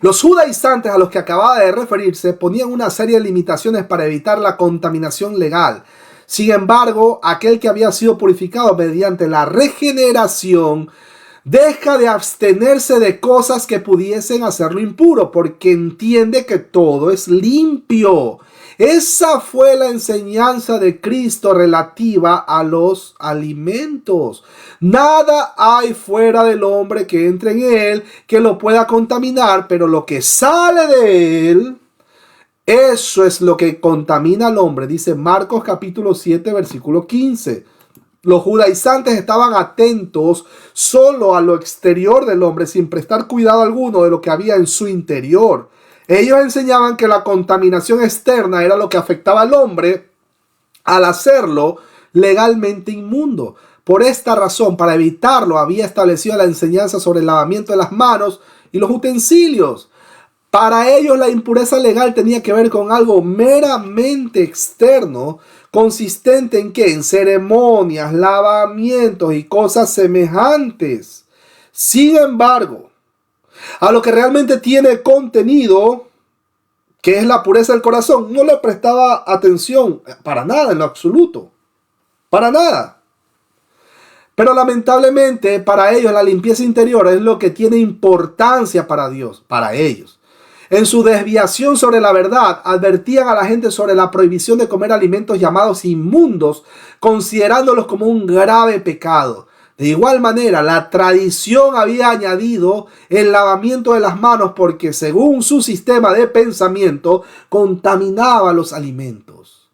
los judaizantes a los que acababa de referirse ponían una serie de limitaciones para evitar la contaminación legal. Sin embargo, aquel que había sido purificado mediante la regeneración deja de abstenerse de cosas que pudiesen hacerlo impuro, porque entiende que todo es limpio. Esa fue la enseñanza de Cristo relativa a los alimentos. Nada hay fuera del hombre que entre en él que lo pueda contaminar, pero lo que sale de él, eso es lo que contamina al hombre, dice Marcos capítulo 7, versículo 15. Los judaizantes estaban atentos solo a lo exterior del hombre, sin prestar cuidado alguno de lo que había en su interior. Ellos enseñaban que la contaminación externa era lo que afectaba al hombre al hacerlo legalmente inmundo. Por esta razón, para evitarlo, había establecido la enseñanza sobre el lavamiento de las manos y los utensilios. Para ellos la impureza legal tenía que ver con algo meramente externo, consistente en ¿qué? En ceremonias, lavamientos y cosas semejantes. Sin embargo, a lo que realmente tiene contenido, que es la pureza del corazón, no le prestaba atención para nada, en lo absoluto. Para nada. Pero lamentablemente para ellos la limpieza interior es lo que tiene importancia para Dios, para ellos. En su desviación sobre la verdad, advertían a la gente sobre la prohibición de comer alimentos llamados inmundos, considerándolos como un grave pecado. De igual manera, la tradición había añadido el lavamiento de las manos porque, según su sistema de pensamiento, contaminaba los alimentos.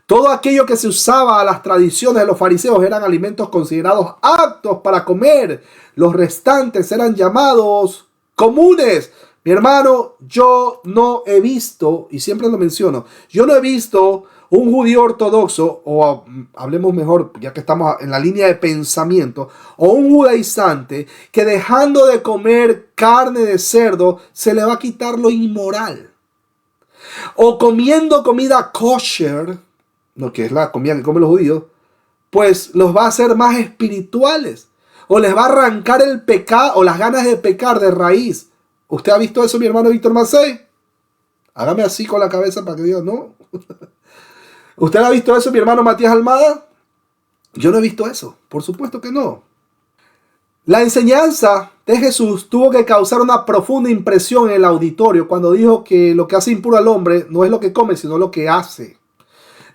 Todo aquello que se usaba a las tradiciones de los fariseos eran alimentos considerados aptos para comer. Los restantes eran llamados comunes. Mi hermano, yo no he visto, y siempre lo menciono, yo no he visto un judío ortodoxo, o hablemos mejor, ya que estamos en la línea de pensamiento, o un judaizante que dejando de comer carne de cerdo se le va a quitar lo inmoral. O comiendo comida kosher, lo que es la comida que comen los judíos, pues los va a hacer más espirituales. O les va a arrancar el pecado o las ganas de pecar de raíz. ¿Usted ha visto eso, mi hermano Víctor Macei? Hágame así con la cabeza para que diga no. ¿Usted ha visto eso, mi hermano Matías Almada? Yo no he visto eso. Por supuesto que no. La enseñanza de Jesús tuvo que causar una profunda impresión en el auditorio cuando dijo que lo que hace impuro al hombre no es lo que come, sino lo que hace.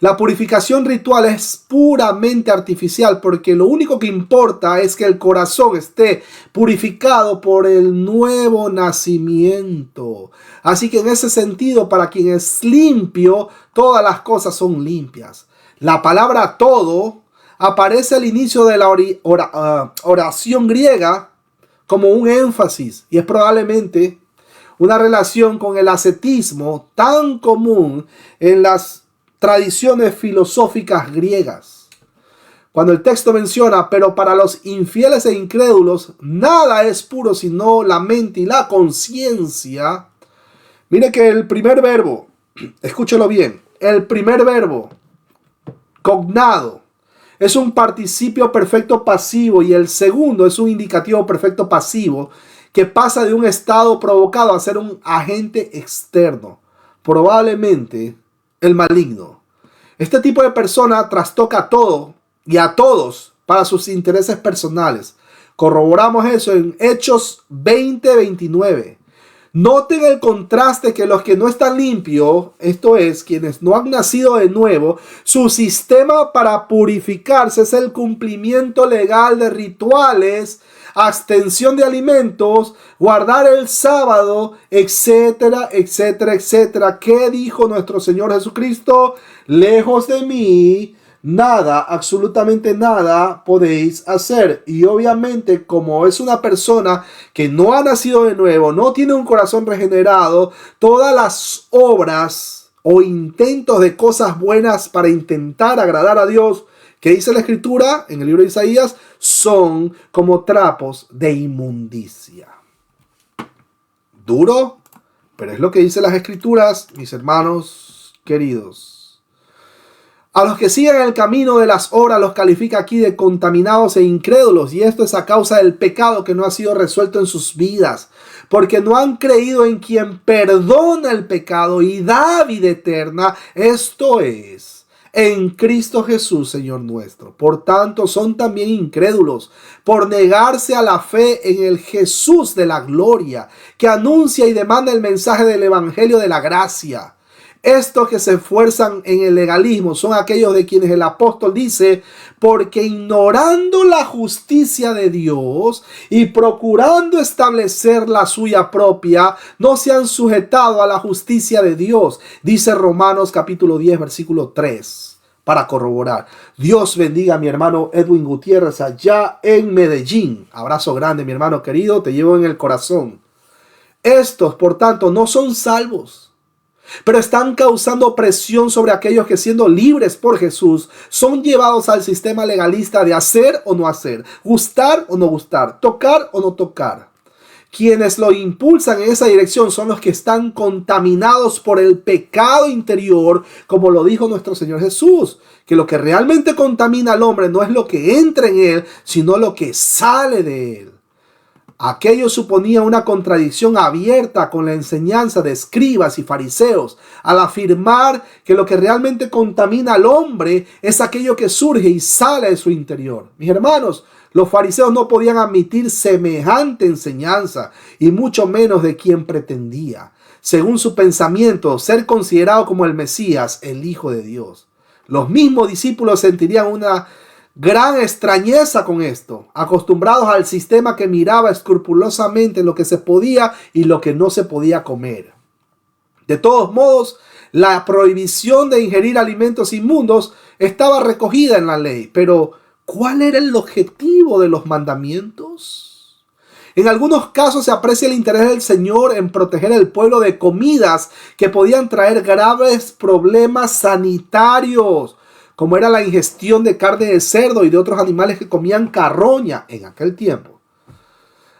La purificación ritual es puramente artificial porque lo único que importa es que el corazón esté purificado por el nuevo nacimiento. Así que en ese sentido, para quien es limpio, todas las cosas son limpias. La palabra todo aparece al inicio de la oración griega como un énfasis y es probablemente una relación con el ascetismo tan común en las tradiciones filosóficas griegas. Cuando el texto menciona, pero para los infieles e incrédulos, nada es puro sino la mente y la conciencia. Mire que el primer verbo, escúchelo bien, el primer verbo, cognado, es un participio perfecto pasivo y el segundo es un indicativo perfecto pasivo que pasa de un estado provocado a ser un agente externo, probablemente el maligno. Este tipo de persona trastoca todo y a todos para sus intereses personales. Corroboramos eso en Hechos 20:29. Noten el contraste que los que no están limpios, esto es, quienes no han nacido de nuevo, su sistema para purificarse es el cumplimiento legal de rituales, abstención de alimentos, guardar el sábado, etcétera, etcétera, etcétera. ¿Qué dijo nuestro Señor Jesucristo? Lejos de mí, nada, absolutamente nada podéis hacer. Y obviamente, como es una persona que no ha nacido de nuevo, no tiene un corazón regenerado, todas las obras o intentos de cosas buenas para intentar agradar a Dios, que dice la Escritura en el libro de Isaías, son como trapos de inmundicia. Duro, pero es lo que dicen las Escrituras, mis hermanos queridos. A los que siguen el camino de las obras los califica aquí de contaminados e incrédulos, y esto es a causa del pecado que no ha sido resuelto en sus vidas, porque no han creído en quien perdona el pecado y da vida eterna, esto es, en Cristo Jesús, Señor nuestro. Por tanto, son también incrédulos por negarse a la fe en el Jesús de la gloria, que anuncia y demanda el mensaje del evangelio de la gracia. Estos que se esfuerzan en el legalismo son aquellos de quienes el apóstol dice, porque ignorando la justicia de Dios y procurando establecer la suya propia, no se han sujetado a la justicia de Dios. Dice Romanos capítulo 10, versículo 3, para corroborar. Dios bendiga a mi hermano Edwin Gutiérrez allá en Medellín. Abrazo grande, mi hermano querido, te llevo en el corazón. Estos, por tanto, no son salvos, pero están causando presión sobre aquellos que, siendo libres por Jesús, son llevados al sistema legalista de hacer o no hacer, gustar o no gustar, tocar o no tocar. Quienes lo impulsan en esa dirección son los que están contaminados por el pecado interior, como lo dijo nuestro Señor Jesús, que lo que realmente contamina al hombre no es lo que entra en él, sino lo que sale de él. Aquello suponía una contradicción abierta con la enseñanza de escribas y fariseos, al afirmar que lo que realmente contamina al hombre es aquello que surge y sale de su interior. Mis hermanos, los fariseos no podían admitir semejante enseñanza, y mucho menos de quien pretendía. según su pensamiento, ser considerado como el Mesías, el Hijo de Dios. Los mismos discípulos sentirían una gran extrañeza con esto, acostumbrados al sistema que miraba escrupulosamente lo que se podía y lo que no se podía comer. De todos modos, la prohibición de ingerir alimentos inmundos estaba recogida en la ley, pero ¿cuál era el objetivo de los mandamientos? En algunos casos se aprecia el interés del Señor en proteger al pueblo de comidas que podían traer graves problemas sanitarios, como era la ingestión de carne de cerdo y de otros animales que comían carroña en aquel tiempo.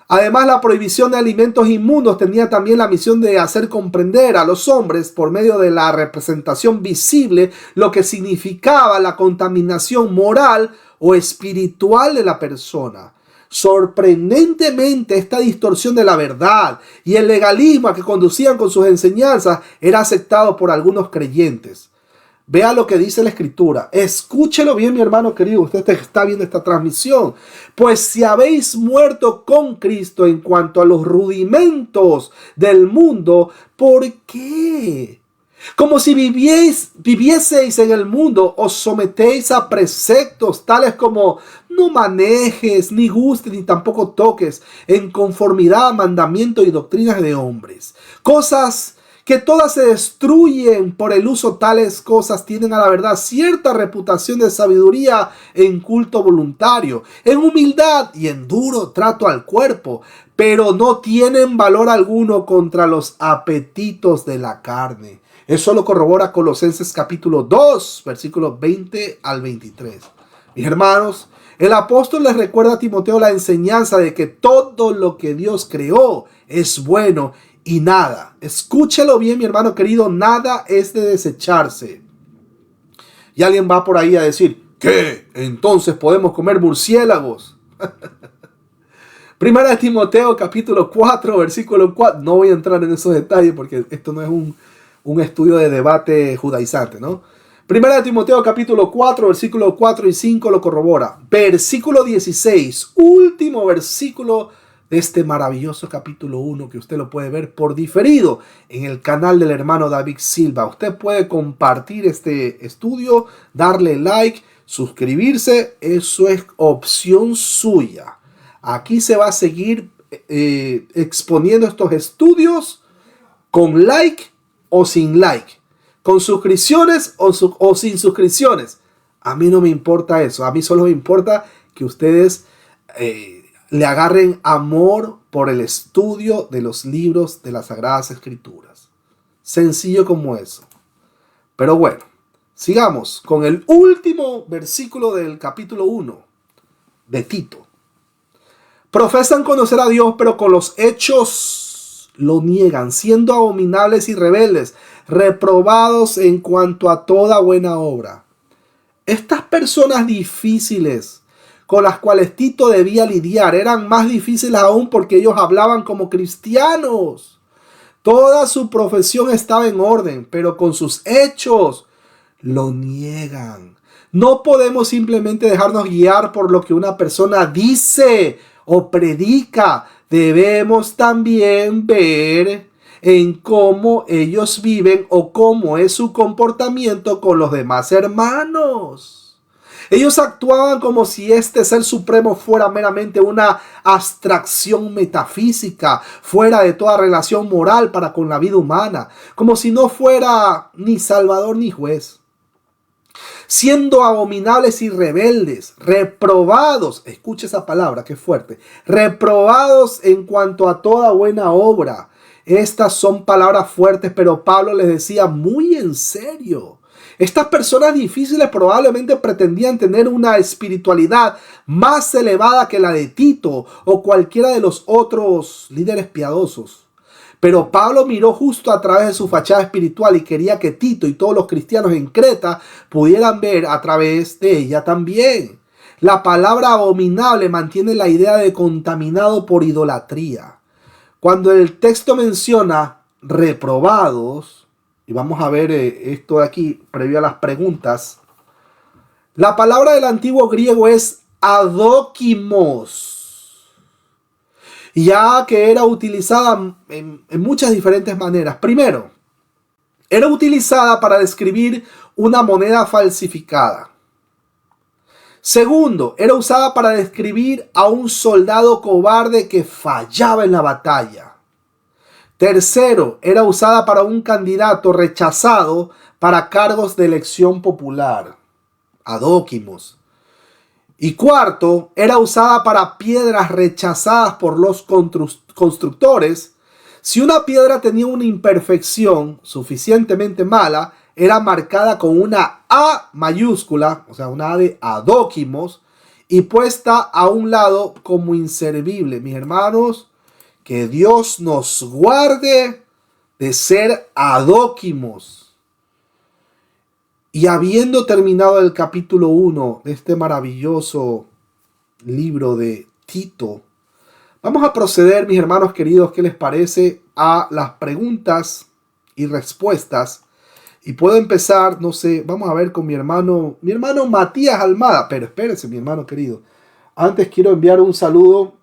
Además, la prohibición de alimentos inmundos tenía también la misión de hacer comprender a los hombres, por medio de la representación visible, lo que significaba la contaminación moral o espiritual de la persona. Sorprendentemente, esta distorsión de la verdad y el legalismo a que conducían con sus enseñanzas era aceptado por algunos creyentes. Vea lo que dice la Escritura. Escúchelo bien, mi hermano querido. Usted está viendo esta transmisión. Pues si habéis muerto con Cristo en cuanto a los rudimentos del mundo, ¿por qué? Como si vivieseis en el mundo, os sometéis a preceptos tales como no manejes, ni gustes, ni tampoco toques, en conformidad a mandamientos y doctrinas de hombres. Cosas que todas se destruyen por el uso. Tales cosas tienen a la verdad cierta reputación de sabiduría en culto voluntario, en humildad y en duro trato al cuerpo, pero no tienen valor alguno contra los apetitos de la carne. Eso lo corrobora Colosenses capítulo 2, versículos 20 al 23. Mis hermanos, el apóstol les recuerda a Timoteo la enseñanza de que todo lo que Dios creó es bueno y nada, escúchelo bien, mi hermano querido, nada es de desecharse. Y alguien va por ahí a decir, ¿qué? Entonces podemos comer murciélagos. Primera de Timoteo capítulo 4, versículo 4. No voy a entrar en esos detalles porque esto no es un estudio de debate judaizante, ¿no? Primera de Timoteo capítulo 4, versículos 4 y 5 lo corrobora. Versículo 16, último versículo de este maravilloso capítulo 1, que usted lo puede ver por diferido en el canal del hermano David Silva. Usted puede compartir este estudio, darle like, suscribirse, eso es opción suya. Aquí se va a seguir exponiendo estos estudios con like o sin like, con suscripciones o sin suscripciones. A mí no me importa eso, a mí solo me importa que ustedes le agarren amor por el estudio de los libros de las Sagradas Escrituras. Sencillo como eso. Pero bueno, sigamos con el último versículo del capítulo 1 de Tito. Profesan conocer a Dios, pero con los hechos lo niegan, siendo abominables y rebeldes, reprobados en cuanto a toda buena obra. Estas personas difíciles con las cuales Tito debía lidiar eran más difíciles aún porque ellos hablaban como cristianos. Toda su profesión estaba en orden, pero con sus hechos lo niegan. No podemos simplemente dejarnos guiar por lo que una persona dice o predica. Debemos también ver en cómo ellos viven o cómo es su comportamiento con los demás hermanos. Ellos actuaban como si este ser supremo fuera meramente una abstracción metafísica, fuera de toda relación moral para con la vida humana, como si no fuera ni salvador ni juez. Siendo abominables y rebeldes, reprobados, escuche esa palabra que fuerte, reprobados en cuanto a toda buena obra. Estas son palabras fuertes, pero Pablo les decía muy en serio. Estas personas difíciles probablemente pretendían tener una espiritualidad más elevada que la de Tito o cualquiera de los otros líderes piadosos. Pero Pablo miró justo a través de su fachada espiritual y quería que Tito y todos los cristianos en Creta pudieran ver a través de ella también. La palabra abominable mantiene la idea de contaminado por idolatría. Cuando el texto menciona reprobados, y vamos a ver esto de aquí previo a las preguntas, la palabra del antiguo griego es adokimos. ya que era utilizada en muchas diferentes maneras. Primero, era utilizada para describir una moneda falsificada. Segundo, era usada para describir a un soldado cobarde que fallaba en la batalla. Tercero, era usada para un candidato rechazado para cargos de elección popular, adóquimos. Y cuarto, era usada para piedras rechazadas por los constructores. Si una piedra tenía una imperfección suficientemente mala, era marcada con una A mayúscula, o sea, una A de adóquimos, y puesta a un lado como inservible. Mis hermanos, que Dios nos guarde de ser adóquimos. Y habiendo terminado el capítulo 1 de este maravilloso libro de Tito, vamos a proceder, mis hermanos queridos, ¿qué les parece? A las preguntas y respuestas. Y puedo empezar, no sé, vamos a ver con mi hermano Matías Almada. Pero espérese, mi hermano querido. Antes quiero enviar un saludo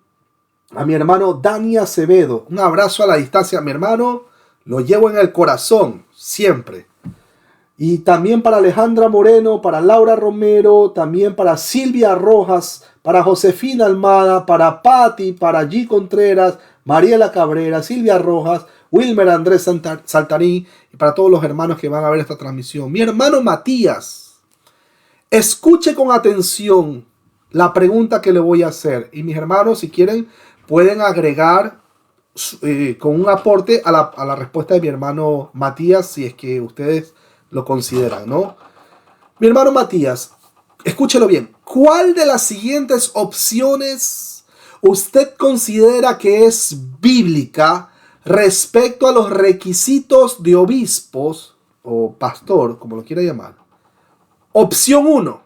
a mi hermano Dani Acevedo. Un abrazo a la distancia, mi hermano. Lo llevo en el corazón, siempre. Y también para Alejandra Moreno, para Laura Romero, también para Silvia Rojas, para Josefina Almada, para Patti, para G. Contreras, Mariela Cabrera, Silvia Rojas, Wilmer Andrés Saltarín y para todos los hermanos que van a ver esta transmisión. Mi hermano Matías, escuche con atención la pregunta que le voy a hacer. Y mis hermanos, si quieren, pueden agregar con un aporte a la respuesta de mi hermano Matías, si es que ustedes lo consideran, ¿no? Mi hermano Matías, escúchelo bien. ¿Cuál de las siguientes opciones usted considera que es bíblica respecto a los requisitos de obispos o pastor, como lo quiera llamar? Opción 1.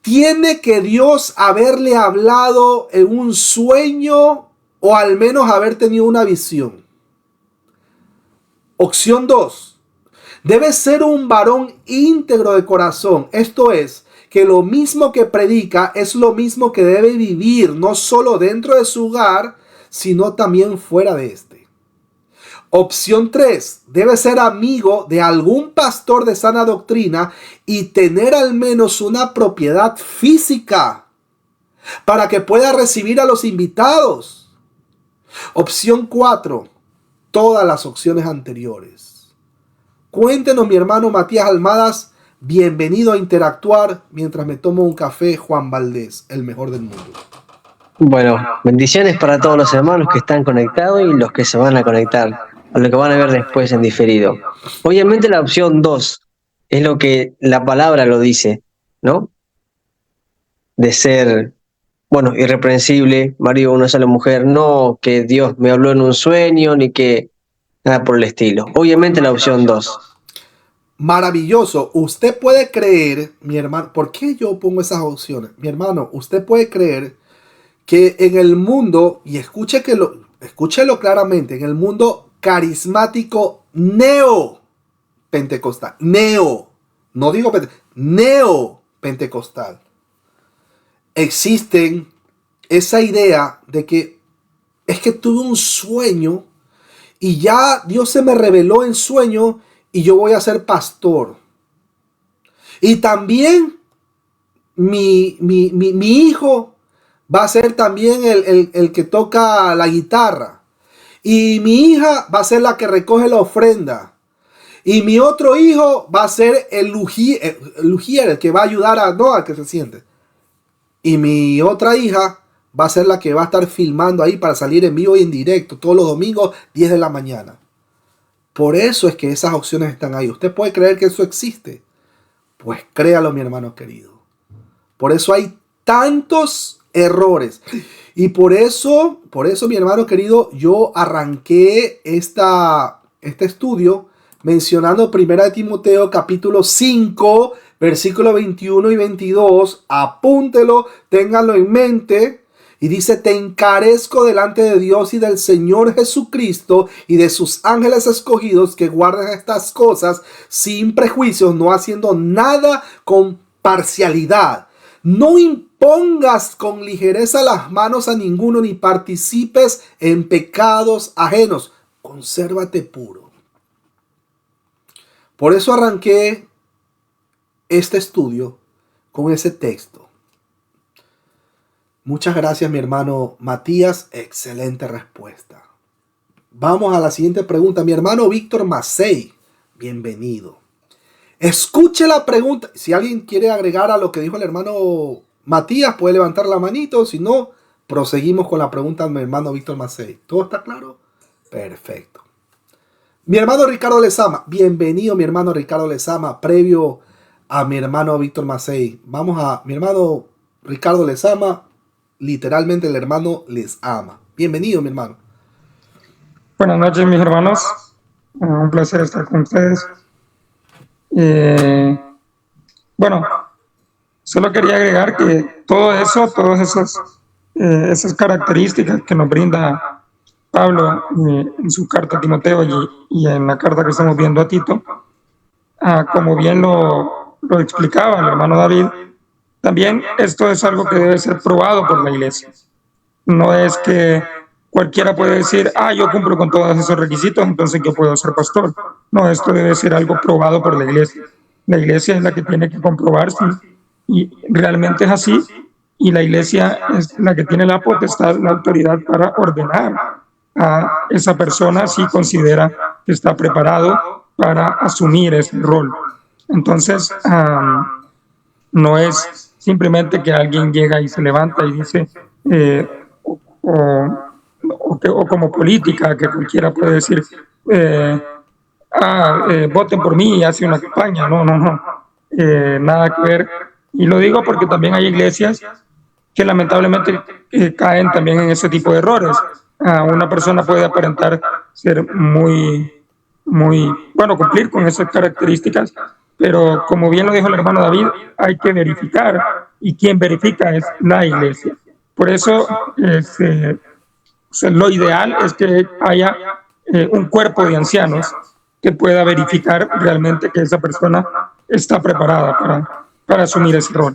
¿Tiene que Dios haberle hablado en un sueño o al menos haber tenido una visión? Opción 2. Debe ser un varón íntegro de corazón. Esto es, que lo mismo que predica es lo mismo que debe vivir, no solo dentro de su hogar, sino también fuera de este. Opción 3. Debe ser amigo de algún pastor de sana doctrina y tener al menos una propiedad física para que pueda recibir a los invitados. Opción 4. Todas las opciones anteriores. Cuéntenos, mi hermano Matías Almadas. Bienvenido a interactuar mientras me tomo un café, Juan Valdés, el mejor del mundo. Bueno, bendiciones para todos los hermanos que están conectados y los que se van a conectar, a lo que van a ver después en diferido. Obviamente la opción 2 es lo que la palabra lo dice, ¿no? De ser, bueno, irreprensible, marido de una sola mujer, no que Dios me habló en un sueño, ni que nada por el estilo. Obviamente la opción 2. Maravilloso. Usted puede creer, mi hermano, ¿por qué yo pongo esas opciones? Mi hermano, usted puede creer que en el mundo, y escúchelo claramente, en el mundo carismático neopentecostal, no digo neopentecostal, existen esa idea de que es que tuve un sueño y ya Dios se me reveló en sueño y yo voy a ser pastor. Y también mi hijo va a ser también el que toca la guitarra. Y mi hija va a ser la que recoge la ofrenda. Y mi otro hijo va a ser el lujier, el que va a ayudar a que se siente. Y mi otra hija va a ser la que va a estar filmando ahí para salir en vivo y en directo todos los domingos 10 de la mañana. Por eso es que esas opciones están ahí. ¿Usted puede creer que eso existe? Pues créalo, mi hermano querido. Por eso hay tantos errores. Y por eso, mi hermano querido, yo arranqué este estudio mencionando 1 Timoteo capítulo 5, versículos 21 y 22. Apúntelo, ténganlo en mente. Y dice, te encarezco delante de Dios y del Señor Jesucristo y de sus ángeles escogidos que guardan estas cosas sin prejuicios, no haciendo nada con parcialidad. No importa pongas con ligereza las manos a ninguno, ni participes en pecados ajenos. Consérvate puro. Por eso arranqué este estudio con ese texto. Muchas gracias, mi hermano Matías. Excelente respuesta. Vamos a la siguiente pregunta. Mi hermano Víctor Macei, bienvenido. Escuche la pregunta. Si alguien quiere agregar a lo que dijo el hermano Matías, puede levantar la manito. Si no, proseguimos con la pregunta de mi hermano Víctor Macei. ¿Todo está claro? Perfecto. Mi hermano Ricardo Lezama, bienvenido, mi hermano Ricardo Lezama, previo a mi hermano Víctor Macei. Vamos a mi hermano Ricardo Lezama, literalmente el hermano les ama. Bienvenido, mi hermano. Buenas noches, mis hermanos. Un placer estar con ustedes. Bueno, solo quería agregar que todo eso, todas esas características que nos brinda Pablo en su carta a Timoteo y en la carta que estamos viendo a Tito, como bien lo explicaba el hermano David, también esto es algo que debe ser probado por la iglesia. No es que cualquiera puede decir, yo cumplo con todos esos requisitos, entonces yo puedo ser pastor. No, esto debe ser algo probado por la iglesia. La iglesia es la que tiene que comprobar si realmente es así, y la iglesia es la que tiene la potestad, la autoridad para ordenar a esa persona si considera que está preparado para asumir ese rol. Entonces, no es simplemente que alguien llega y se levanta y dice, o como política, que cualquiera puede decir, voten por mí y hace una campaña. No, nada que ver. Y lo digo porque también hay iglesias que lamentablemente caen también en ese tipo de errores. Una persona puede aparentar ser muy, bueno, cumplir con esas características, pero como bien lo dijo el hermano David, hay que verificar, y quien verifica es la iglesia. Por eso lo ideal es que haya un cuerpo de ancianos que pueda verificar realmente que esa persona está preparada para asumir ese rol.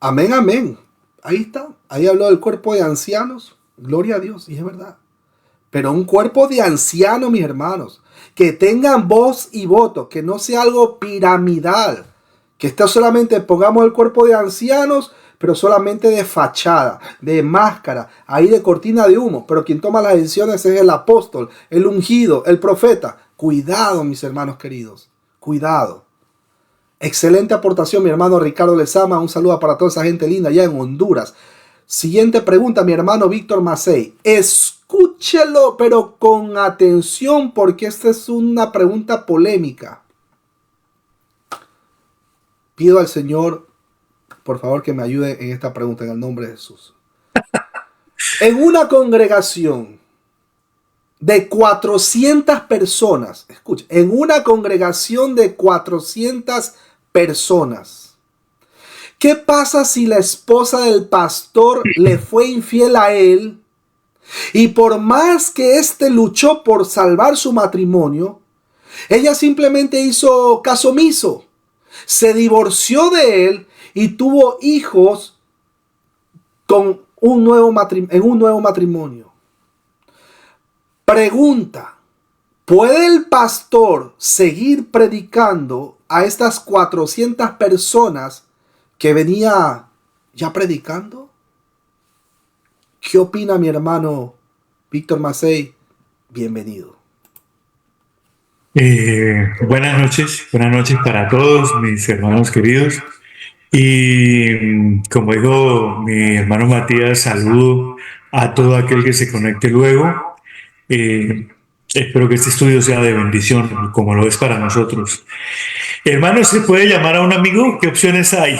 Amén, amén. Ahí está. Ahí habló del cuerpo de ancianos. Gloria a Dios. Y es verdad. Pero un cuerpo de ancianos, mis hermanos, que tengan voz y voto, que no sea algo piramidal, que esté solamente, pongamos el cuerpo de ancianos, pero solamente de fachada, de máscara, ahí de cortina de humo. Pero quien toma las decisiones es el apóstol, el ungido, el profeta. Cuidado, mis hermanos queridos. Cuidado. Excelente aportación, mi hermano Ricardo Lezama. Un saludo para toda esa gente linda allá en Honduras. Siguiente pregunta, mi hermano Víctor Macei. Escúchelo, pero con atención, porque esta es una pregunta polémica. Pido al Señor, por favor, que me ayude en esta pregunta, en el nombre de Jesús. En una congregación de 400 personas, escucha, en una congregación de 400 personas, ¿qué pasa si la esposa del pastor le fue infiel a él y por más que éste luchó por salvar su matrimonio, ella simplemente hizo caso omiso, se divorció de él y tuvo hijos con en un nuevo matrimonio? Pregunta: ¿puede el pastor seguir predicando a estas 400 personas que venía ya predicando? ¿Qué opina mi hermano Víctor Macei? Bienvenido. Buenas noches para todos mis hermanos queridos. Y como dijo mi hermano Matías, saludo a todo aquel que se conecte luego. Espero que este estudio sea de bendición, como lo es para nosotros. Hermano, ¿se puede llamar a un amigo? ¿Qué opciones hay?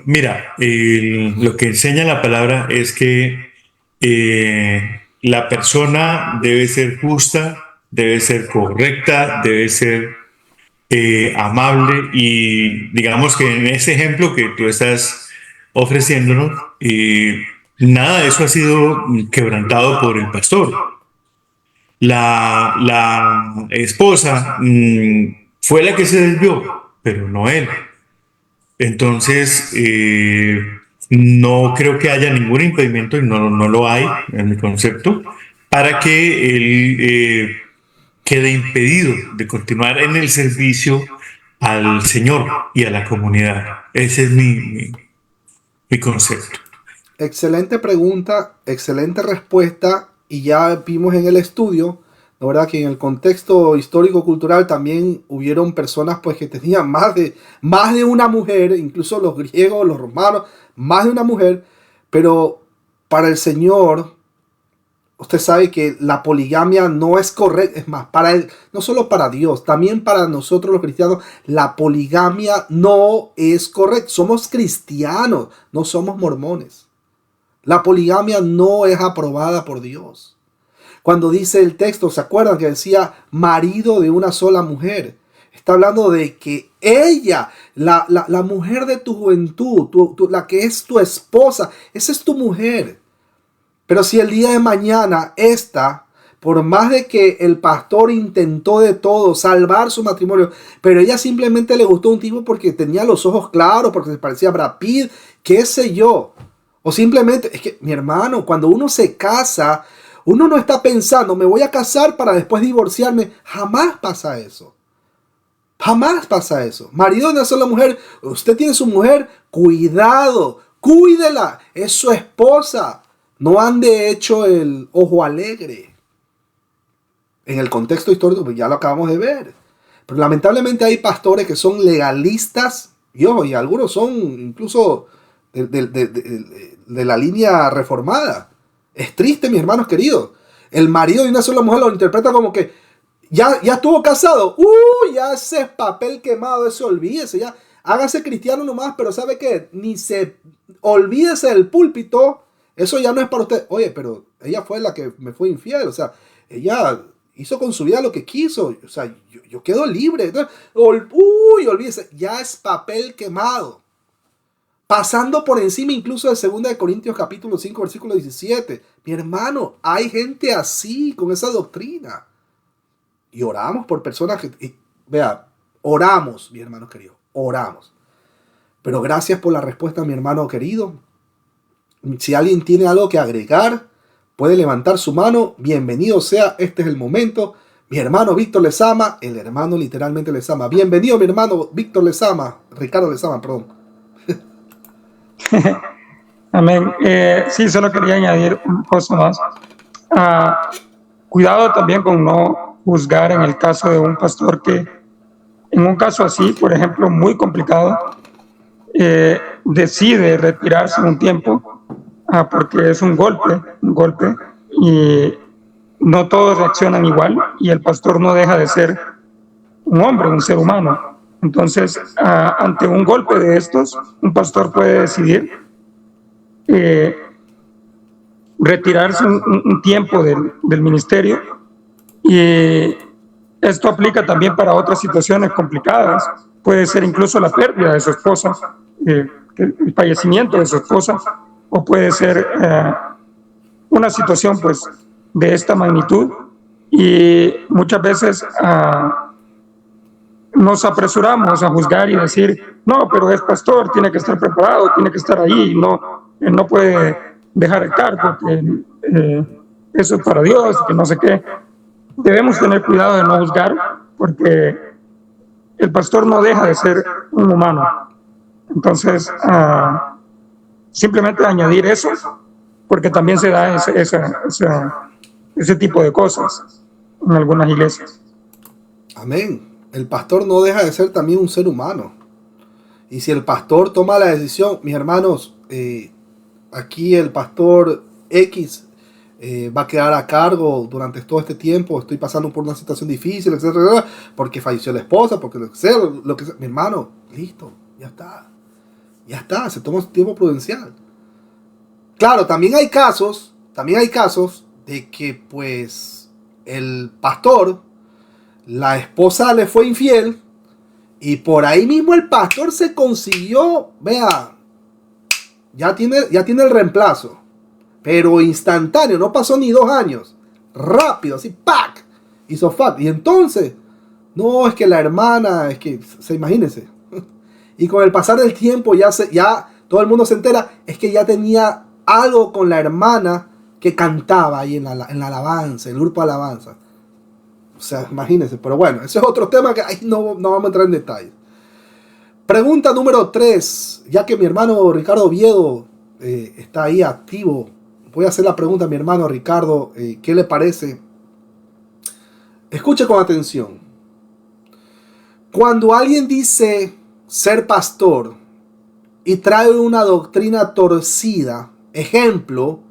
Mira, lo que enseña la palabra es que la persona debe ser justa, debe ser correcta, debe ser amable, y digamos que en ese ejemplo que tú estás ofreciéndonos, nada de eso ha sido quebrantado por el pastor. La esposa fue la que se desvió, pero no él. Entonces, no creo que haya ningún impedimento, y no lo hay en mi concepto, para que él quede impedido de continuar en el servicio al Señor y a la comunidad. Ese es mi concepto. Excelente pregunta, excelente respuesta, y ya vimos en el estudio, la verdad que en el contexto histórico-cultural también hubieron personas pues que tenían más de una mujer, incluso los griegos, los romanos, más de una mujer, pero para el Señor, usted sabe que la poligamia no es correcta, es más, para él, no solo para Dios, también para nosotros los cristianos, la poligamia no es correcta. Somos cristianos, no somos mormones. La poligamia no es aprobada por Dios. Cuando dice el texto, ¿se acuerdan que decía marido de una sola mujer? Está hablando de que ella, la mujer de tu juventud, la que es tu esposa, esa es tu mujer. Pero si el día de mañana esta, por más de que el pastor intentó de todo salvar su matrimonio, pero ella simplemente le gustó un tipo porque tenía los ojos claros, porque se parecía a Brad Pitt, qué sé yo. O simplemente, es que mi hermano, cuando uno se casa, uno no está pensando, me voy a casar para después divorciarme. Jamás pasa eso. Jamás pasa eso. Marido de una sola mujer, usted tiene su mujer, cuidado, cuídela, es su esposa. No ande hecho el ojo alegre. En el contexto histórico, pues ya lo acabamos de ver. Pero lamentablemente hay pastores que son legalistas, y algunos son incluso de la línea reformada. Es triste, mis hermanos queridos. El marido de una sola mujer lo interpreta como que ya estuvo casado. Ya ese es papel quemado, eso olvídese. Ya hágase cristiano nomás, pero ¿sabe qué? Olvídese del púlpito. Eso ya no es para usted. Oye, pero ella fue la que me fue infiel. O sea, ella hizo con su vida lo que quiso. O sea, yo quedo libre. Entonces, olvídese. Ya es papel quemado. Pasando por encima incluso de 2 Corintios capítulo 5, versículo 17. Mi hermano, hay gente así con esa doctrina. Y oramos por personas que... vea, oramos, mi hermano querido. Oramos. Pero gracias por la respuesta, mi hermano querido. Si alguien tiene algo que agregar, puede levantar su mano. Bienvenido sea, este es el momento. Mi hermano Víctor Lezama, el hermano literalmente Lezama. Bienvenido, mi hermano Víctor Lezama, Ricardo Lezama, perdón. Amén. Sí, solo quería añadir un cosa más. Cuidado también con no juzgar en el caso de un pastor que, en un caso así, por ejemplo, muy complicado, decide retirarse un tiempo porque es un golpe, y no todos reaccionan igual, y el pastor no deja de ser un hombre, un ser humano. Entonces, ante un golpe de estos, un pastor puede decidir retirarse un tiempo del ministerio, y esto aplica también para otras situaciones complicadas. Puede ser incluso la pérdida de su esposa, el fallecimiento de su esposa, o puede ser una situación pues de esta magnitud, y muchas veces nos apresuramos a juzgar y decir, no, pero es pastor, tiene que estar preparado, tiene que estar ahí, no puede dejar el cargo, que eso es para Dios, que no sé qué. Debemos tener cuidado de no juzgar, porque el pastor no deja de ser un humano. Entonces, simplemente añadir eso, porque también se da ese tipo de cosas en algunas iglesias. Amén. El pastor no deja de ser también un ser humano. Y si el pastor toma la decisión, mis hermanos, aquí el pastor X va a quedar a cargo durante todo este tiempo. Estoy pasando por una situación difícil, etcétera, porque falleció la esposa, porque lo que sea. Mi hermano, listo, ya está, se toma su tiempo prudencial. Claro, también hay casos de que pues el pastor, la esposa le fue infiel, y por ahí mismo el pastor se consiguió, vea, ya tiene el reemplazo, pero instantáneo, no pasó ni 2 años, rápido, así, ¡pac! Hizo fact. Y entonces, No, es que la hermana, es que, imagínense. Y con el pasar del tiempo ya todo el mundo se entera, es que ya tenía algo con la hermana que cantaba ahí en la alabanza, el grupo de alabanza. O sea, imagínense. Pero bueno, ese es otro tema que ahí no vamos a entrar en detalles. Pregunta número 3. Ya que mi hermano Ricardo Oviedo está ahí activo, voy a hacer la pregunta a mi hermano Ricardo. ¿Qué le parece? Escuche con atención. Cuando alguien dice ser pastor y trae una doctrina torcida, ejemplo,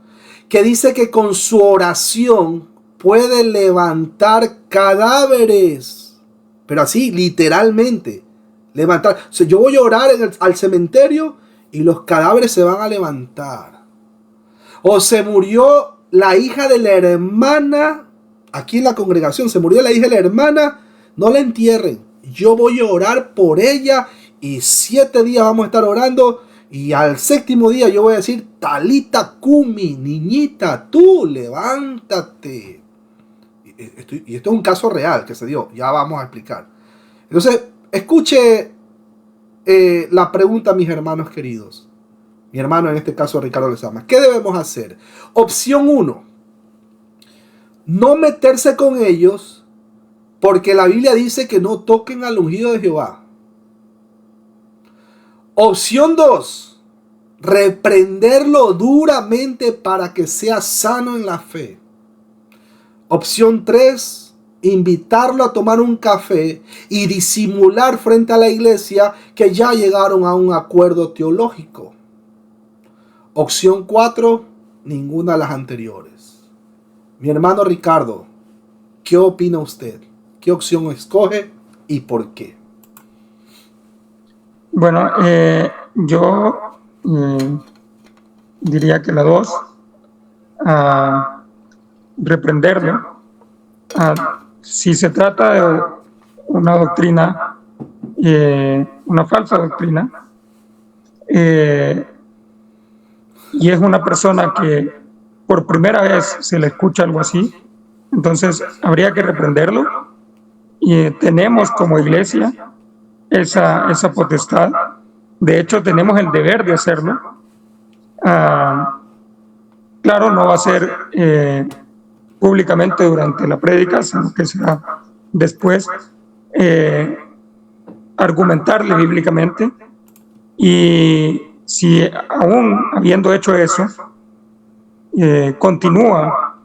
que dice que con su oración puede levantar cadáveres, pero así literalmente levantar. O sea, yo voy a orar al cementerio y los cadáveres se van a levantar. O se murió la hija de la hermana, aquí en la congregación se murió la hija de la hermana, no la entierren, yo voy a orar por ella y 7 días vamos a estar orando, y al 7º día yo voy a decir, Talita Kumi, niñita, tú levántate. Y esto es un caso real que se dio, ya vamos a explicar. Entonces, escuche la pregunta, mis hermanos queridos. Mi hermano, en este caso Ricardo Lezama. ¿Qué debemos hacer? Opción 1. No meterse con ellos, porque la Biblia dice que no toquen al ungido de Jehová. Opción 2. Reprenderlo duramente para que sea sano en la fe. Opción 3. Invitarlo a tomar un café y disimular frente a la iglesia que ya llegaron a un acuerdo teológico. Opción 4. Ninguna de las anteriores. Mi hermano Ricardo, ¿qué opina usted? ¿Qué opción escoge y por qué? Bueno, yo diría que la 2, reprenderlo. Si se trata de una doctrina, una falsa doctrina, y es una persona que por primera vez se le escucha algo así, entonces habría que reprenderlo, y tenemos como iglesia esa potestad. De hecho, tenemos el deber de hacerlo. Claro, no va a ser públicamente durante la prédica, sino que será después, argumentarle bíblicamente. Y si aún habiendo hecho eso, continúa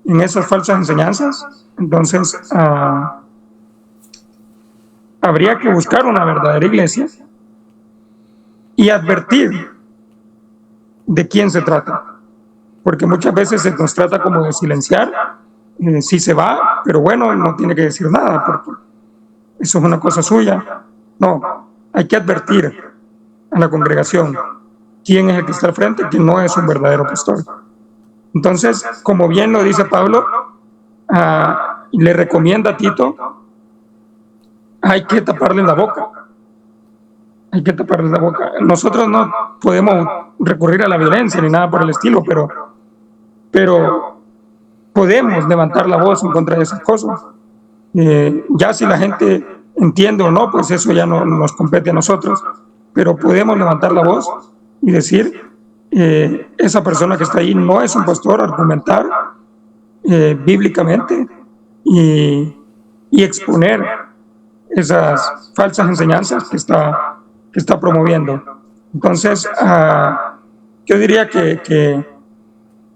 en esas falsas enseñanzas, entonces habría que buscar una verdadera iglesia y advertir de quién se trata, porque muchas veces se nos trata como de silenciar, si se va, pero bueno, no tiene que decir nada, porque eso es una cosa suya. No, hay que advertir a la congregación quién es el que está al frente y quién no es un verdadero pastor. Entonces, como bien lo dice Pablo, le recomienda a Tito, hay que taparle la boca. Hay que taparle la boca. Nosotros no podemos recurrir a la violencia ni nada por el estilo, pero podemos levantar la voz en contra de esas cosas. Ya si la gente entiende o no, pues eso ya no nos compete a nosotros, pero podemos levantar la voz y decir, esa persona que está ahí no es un pastor, argumentar bíblicamente y exponer esas falsas enseñanzas que está promoviendo. Entonces, yo diría que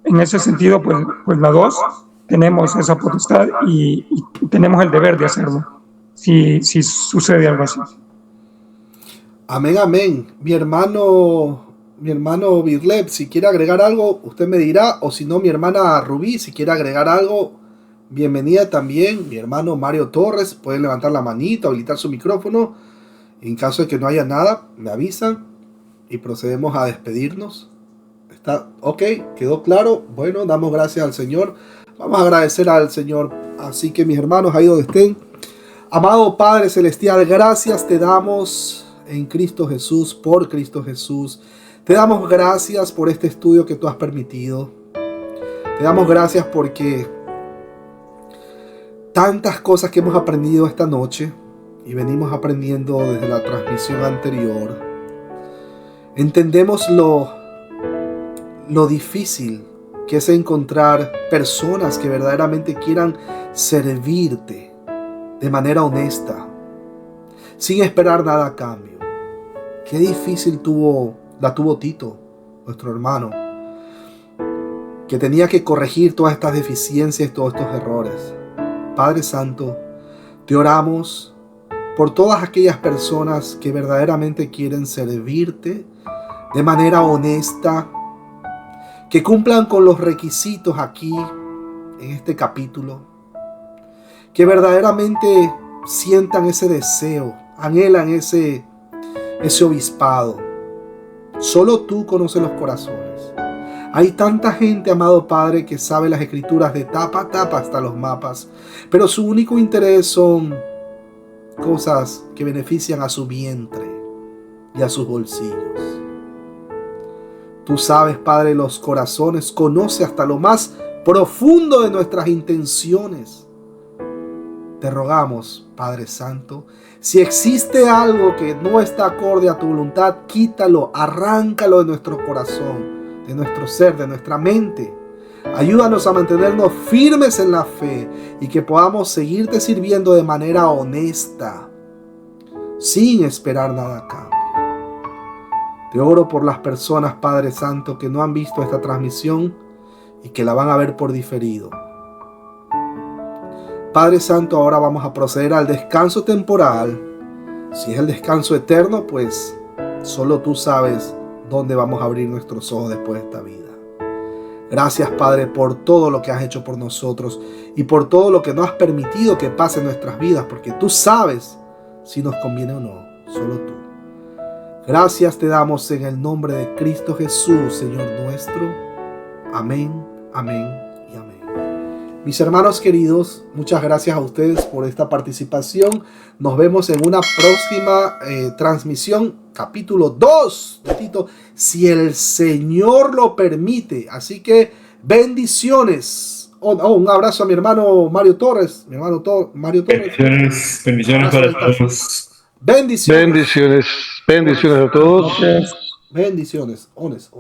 en ese sentido, pues la 2, tenemos esa potestad y tenemos el deber de hacerlo, si sucede algo así. Amén, amén. Mi hermano Birlep, si quiere agregar algo, usted me dirá, o si no, mi hermana Rubí, si quiere agregar algo, bienvenida también. Mi hermano Mario Torres, puede levantar la manita, habilitar su micrófono. En caso de que no haya nada, me avisan y procedemos a despedirnos. ¿Está ok? ¿Quedó claro? Bueno, damos gracias al Señor. Vamos a agradecer al Señor. Así que mis hermanos, ahí donde estén. Amado Padre Celestial, gracias te damos en Cristo Jesús, por Cristo Jesús. Te damos gracias por este estudio que tú has permitido. Te damos gracias porque Tantas cosas que hemos aprendido esta noche y venimos aprendiendo desde la transmisión anterior. Entendemos lo difícil que es encontrar personas que verdaderamente quieran servirte de manera honesta, sin esperar nada a cambio. Qué difícil la tuvo Tito, nuestro hermano, que tenía que corregir todas estas deficiencias y todos estos errores. Padre Santo, te oramos por todas aquellas personas que verdaderamente quieren servirte de manera honesta, que cumplan con los requisitos aquí en este capítulo, que verdaderamente sientan ese deseo, anhelan ese obispado. Solo tú conoces los corazones. Hay tanta gente, amado Padre, que sabe las escrituras de tapa a tapa hasta los mapas, pero su único interés son cosas que benefician a su vientre y a sus bolsillos. Tú sabes, Padre, los corazones, conoce hasta lo más profundo de nuestras intenciones. Te rogamos, Padre Santo, si existe algo que no está acorde a tu voluntad, quítalo, arráncalo de nuestro corazón, de nuestro ser, de nuestra mente. Ayúdanos a mantenernos firmes en la fe y que podamos seguirte sirviendo de manera honesta, sin esperar nada a cambio. Te oro por las personas, Padre Santo, que no han visto esta transmisión y que la van a ver por diferido. Padre Santo, ahora vamos a proceder al descanso temporal. Si es el descanso eterno, pues solo tú sabes dónde vamos a abrir nuestros ojos después de esta vida. Gracias, Padre, por todo lo que has hecho por nosotros y por todo lo que no has permitido que pase en nuestras vidas, porque tú sabes si nos conviene o no, solo tú. Gracias te damos en el nombre de Cristo Jesús, Señor nuestro. Amén, amén y amén. Mis hermanos queridos, muchas gracias a ustedes por esta participación. Nos vemos en una próxima transmisión, capítulo 2 de Tito, si el Señor lo permite. Así que bendiciones. Un abrazo a mi hermano Mario Torres. Mario Torres. Bendiciones para todos. Bendiciones. Bendiciones a todos. Bendiciones. Ones.